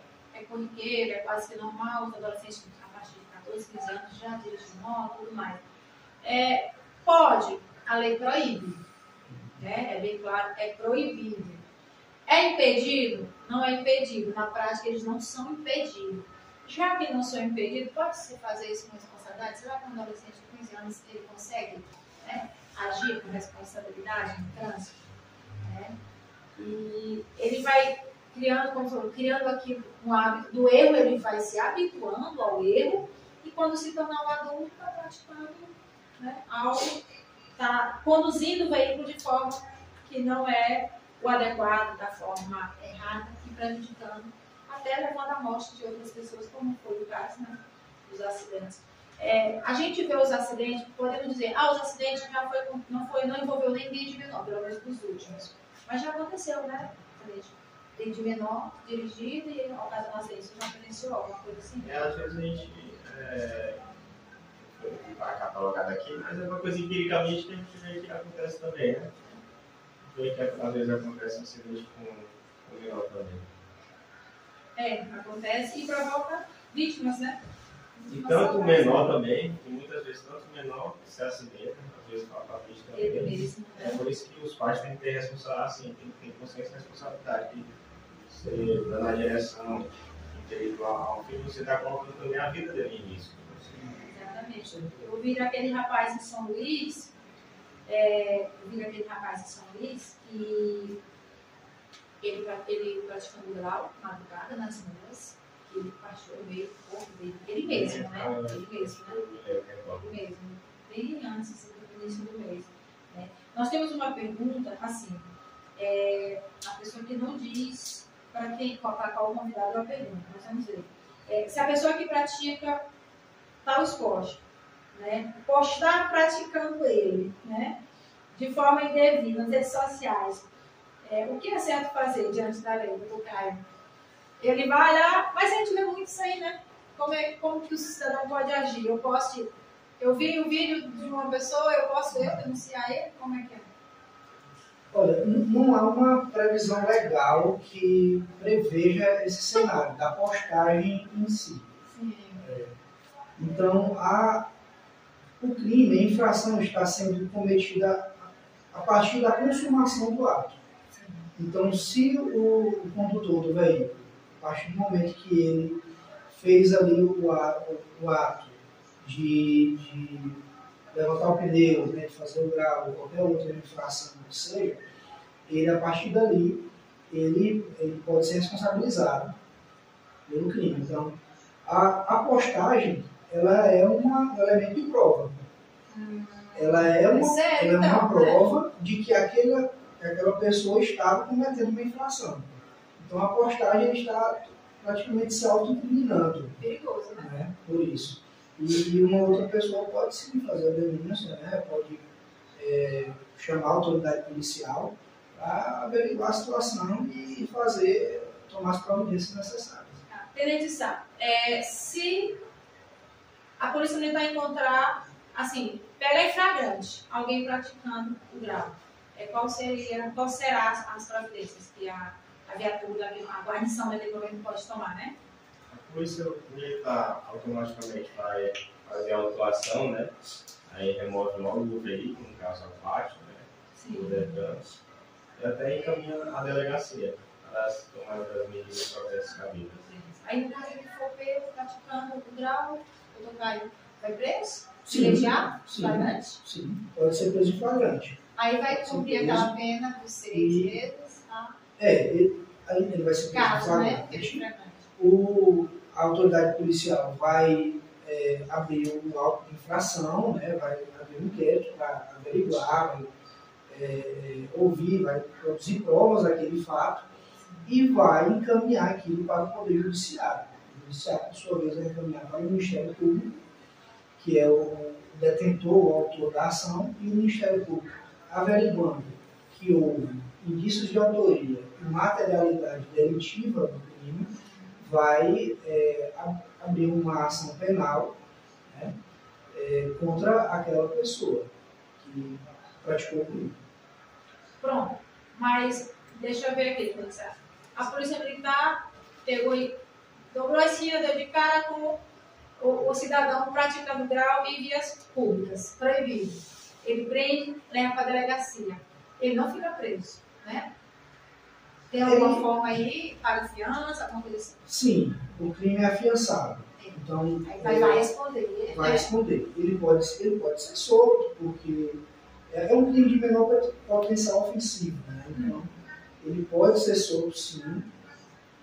corriqueiro, é quase que normal, os adolescentes a partir de 14, 15 anos já dirigem moto e tudo mais. Pode, a lei proíbe, né? É bem claro, é proibido. É impedido? Não é impedido. Na prática, eles não são impedidos. Já que não são impedidos, pode-se fazer isso com responsabilidade? Será que um adolescente de 15 anos ele consegue, né, agir com responsabilidade no trânsito? E ele vai criando, como falou, criando aqui um hábito do erro, ele vai se habituando ao erro, e quando se tornar um adulto, está praticando, né, algo, está conduzindo o veículo de forma que não é o adequado, da forma errada, e prejudicando, até levando à morte de outras pessoas, como foi o caso, né, dos acidentes. A gente vê os acidentes, podemos dizer, os acidentes já não envolveu ninguém de menor, pelo menos os últimos. Mas já aconteceu, né? Tem de menor dirigido e ao caso do acidente, você já presenciou alguma coisa assim? Às vezes a gente está catalogado aqui, mas é uma coisa empiricamente que a gente vê que acontece também, né? Vê que às vezes acontece acidente com o menor também. Acontece e provoca vítimas, né? E tanto o menor também, e muitas vezes tanto o menor que se acidenta, às vezes com a vítima também. Ele mesmo, né? É por isso que os pais têm que ter responsabilidade, assim, tem que ter consciência e responsabilidade de você dar na direção intelectual ao filho, você está colocando também a vida dele em risco. Exatamente. Eu vi aquele rapaz em São Luís, que ele praticando grau, madrugada, nas ruas, ele partiu no meio do corpo dele, ele mesmo, né? Ele mesmo, bem antes do início do mês. Né? Nós temos uma pergunta, assim, a pessoa que não diz para qual convidado é a pergunta, nós vamos ver. Se a pessoa que pratica tal esporte, né, postar praticando ele, né, de forma indevida nas redes sociais, o que é certo fazer diante da lei, do Caio? Ele vai lá, mas a gente vê muito isso aí, né? Como que o cidadão pode agir? Eu vi o vídeo de uma pessoa, eu posso denunciar ele? Como é que é? Olha, não há uma previsão legal que preveja esse cenário da postagem em si. Sim. Então, o crime, a infração está sendo cometida a partir da consumação do ato. Então, se o condutor do veículo, a partir do momento que ele fez ali o ato de levantar o pneu, né, de fazer o grau, ou qualquer outra infração que seja, ele, a partir dali, ele pode ser responsabilizado pelo crime. Então, a postagem, ela é um elemento de prova. Ela é uma prova de que aquela pessoa estava cometendo uma infração. Então, a postagem está praticamente se auto-incriminando. Perigoso, né? Por isso. E uma outra pessoa pode sim fazer a denúncia, né? Pode chamar a autoridade policial para averiguar a situação e tomar as providências necessárias. Tenente Sá, se a polícia tentar encontrar, assim, pega em flagrante alguém praticando o grau, qual será as providências que a viatura, a guarnição daquele governo pode tomar, né? A polícia militar automaticamente vai fazer a autuação, né? Aí remove logo o veículo, no caso a parte, né? O DETRAN, e até encaminha a delegacia para tomar as medidas propriamente cabidas. Aí, no caso, ele for pego praticando o grau, o doutor Caio vai preso? Sim. Flagrante? Sim, pode ser preso em flagrante. Aí vai cumprir aquela pena dos 6 meses, tá? Ele vai ser preso em Caso, né? flagrante. A autoridade policial vai abrir um auto de infração, né? Vai abrir um inquérito para averiguar, vai ouvir, vai produzir provas daquele fato e vai encaminhar aquilo para o Poder Judiciário. O Judiciário, por sua vez, vai encaminhar para o Ministério Público, que é o detentor, o autor da ação, e o Ministério Público, averiguando que houve indícios de autoria e materialidade delitiva do crime, vai abrir uma ação penal, né, contra aquela pessoa que praticou o crime. Pronto, mas deixa eu ver aqui, professor. A polícia militar pegou e dobrou a esquina, deu de cara com o cidadão praticando grau em vias públicas, proibido. Ele prende, leva para a delegacia. Ele não fica preso, né? Tem alguma forma aí para fiança, alguma coisa assim? Sim, o crime é afiançado. Então, aí vai responder. Vai responder. Ele pode ser solto, porque é um crime de menor potencial ofensivo, né? Então, ele pode ser solto sim,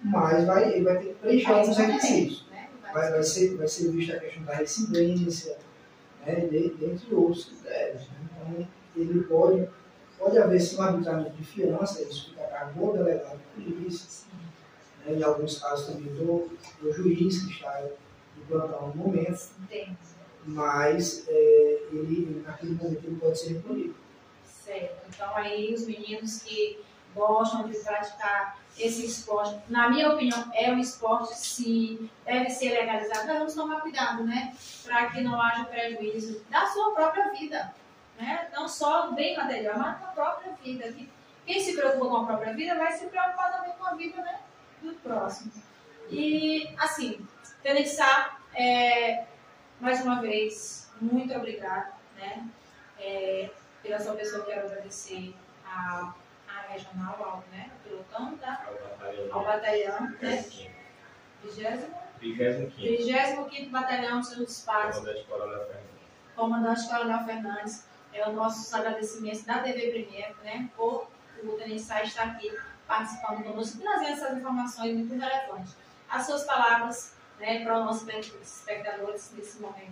mas ele vai ter que preencher alguns requisitos. Né? Vai ser vista a questão da residência, né? Dentre outros critérios. Né? Então, ele pode haver sim um arbitramento de fiança, isso fica a cargo do delegado de polícia, né? Em alguns casos também do juiz que está de plantão no momento. Entendi. Mas naquele momento ele pode ser recolhido. Certo. Então aí os meninos que gostam de praticar esse esporte. Na minha opinião, é um esporte, sim, deve ser legalizado. Mas vamos tomar cuidado, né? Para que não haja prejuízo da sua própria vida, né? Não só do bem material, mas da própria vida. Quem se preocupa com a própria vida vai se preocupar também com a vida, né, do próximo. E, assim, Tenente Sá, mais uma vez, muito obrigada, né? Pela sua pessoa, quero agradecer a regional, né? O pelotão, tá? Ao batalhão, né? 25º Batalhão de São Disparo. Comandante Coronel Fernandes. Os nossos agradecimentos da TV Premier, né? Por o Tenente Sá estar aqui participando conosco, trazendo essas informações muito relevantes. As suas palavras, né, para os nossos espectadores nesse momento,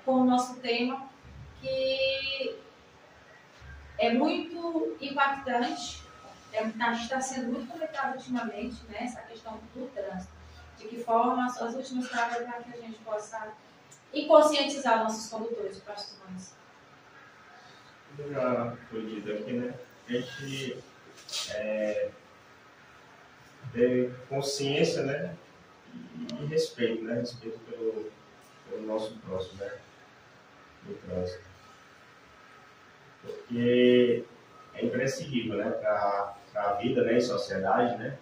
com o nosso tema, que é muito impactante, está sendo muito comentado ultimamente, né, essa questão do trânsito. De que forma as suas últimas palavras para que a gente possa conscientizar nossos condutores e participantes. Já foi dito aqui, né? A gente ter consciência, né? E respeito, né? Respeito pelo nosso próximo, né? Do trânsito. Porque é imprescindível, né? Para a vida, né? Em sociedade, né?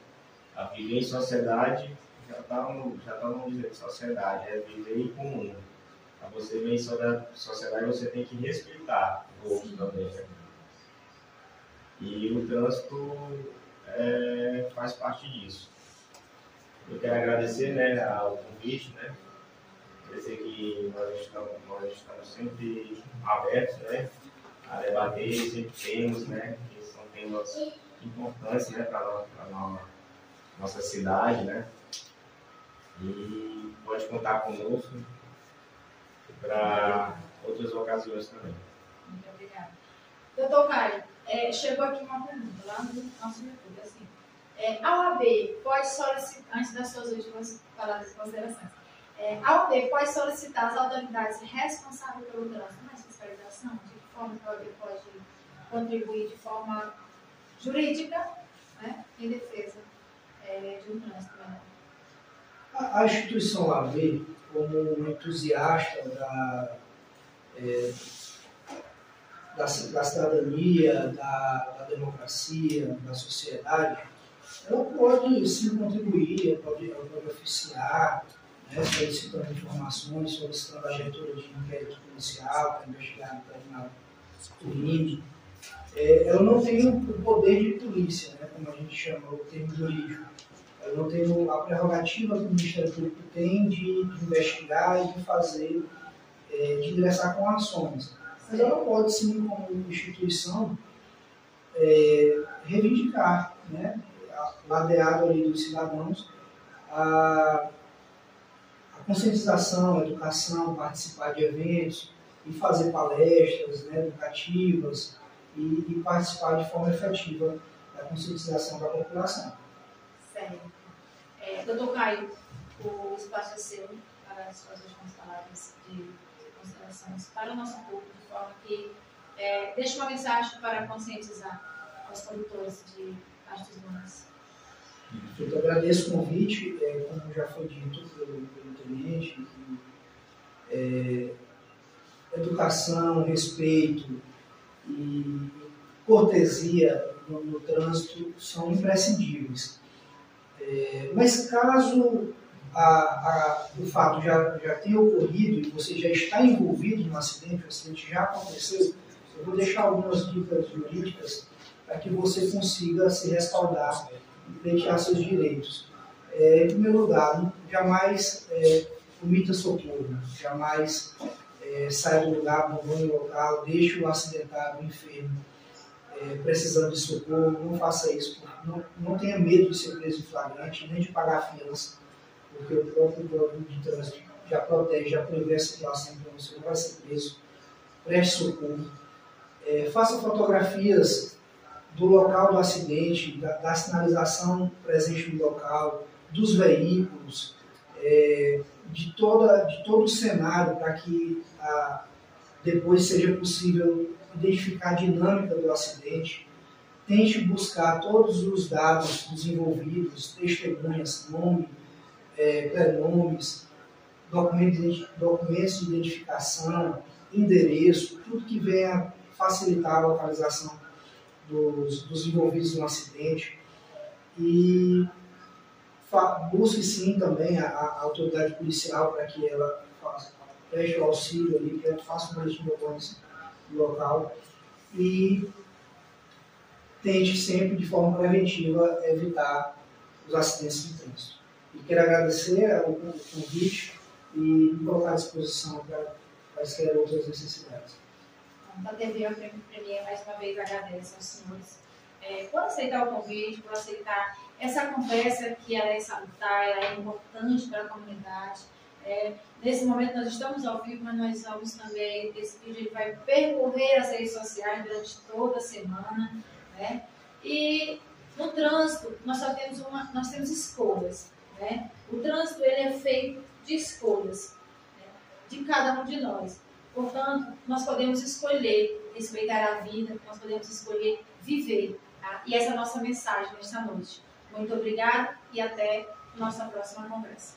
A viver em sociedade já está no dizer de sociedade, é viver em comum. Para você viver em sociedade, você tem que respeitar o outro também, né? E o trânsito faz parte disso. Eu quero agradecer, né, ao convite, né? Dizer que nós estamos sempre abertos, né, a debater esses temas, né, que são temas importantes, né, para a nossa cidade, né? E pode contar conosco para outras ocasiões também. Muito obrigada. Doutor Caio, chegou aqui uma pergunta lá no nosso YouTube, assim, a OAB pode solicitar, antes das suas últimas palavras e considerações, a OAB pode solicitar às autoridades responsáveis pelo trânsito na fiscalização? De que forma a OAB pode contribuir de forma jurídica, né, em defesa de um trânsito melhor? A instituição OAB, como entusiasta da cidadania, da democracia, da sociedade, ela pode sim contribuir, pode oficiar, né, solicitando informações, solicitando a abertura de inquérito policial para investigar determinado crime. Ela não tem o poder de polícia, né, como a gente chama o termo jurídico. Ela não tem a prerrogativa que o Ministério Público tem de investigar e de fazer, de ingressar com ações. Mas ela pode, sim, como instituição, reivindicar, né, ladeado ali dos cidadãos, a conscientização, a educação, participar de eventos e fazer palestras, né, educativas e participar de forma efetiva da conscientização da população. Certo. Doutor Caio, o espaço é seu para as suas últimas palavras de considerações para o nosso público, de forma que deixe uma mensagem para conscientizar os condutores de Castros Nunes. Eu agradeço o convite, como já foi dito pelo tenente, educação, respeito e cortesia no trânsito são imprescindíveis. Mas caso o fato já tenha ocorrido e você já está envolvido no acidente, o acidente já aconteceu, eu vou deixar algumas dicas jurídicas para que você consiga se respaldar e pleitear seus direitos. Em primeiro lugar, jamais omita socorro, jamais saia do lugar, abandone o local, deixe o acidentado, o enfermo, precisando de socorro, não faça isso. Não tenha medo de ser preso em flagrante, nem de pagar filas, porque o próprio Código de Trânsito já protege, já prevê a situação, então você não vai ser preso. Preste socorro. Faça fotografias do local do acidente, da sinalização presente no local, dos veículos, de todo o cenário, para que depois seja possível identificar a dinâmica do acidente. tente buscar todos os dados dos envolvidos, testemunhas, nome, prenomes, documentos de identificação, endereço, tudo que venha facilitar a localização dos envolvidos no acidente. E busque sim também a autoridade policial para que ela preste o auxílio ali, que ela faça um boletim de ocorrência no local. E tente sempre, de forma preventiva, evitar os acidentes de trânsito. E quero agradecer o convite e me colocar à disposição para escrever outras necessidades. A TV Premier mais uma vez agradece aos senhores por aceitar o convite, por aceitar essa conversa que ela é salutar, ela é importante para a comunidade. Nesse momento nós estamos ao vivo, mas nós vamos também, esse vídeo ele vai percorrer as redes sociais durante toda a semana, né? E no trânsito nós temos escolhas, né? O trânsito ele é feito de escolhas, né, de cada um de nós. Portanto, nós podemos escolher respeitar a vida, nós podemos escolher viver. Tá? E essa é a nossa mensagem nesta noite. Muito obrigada e até a nossa próxima conversa.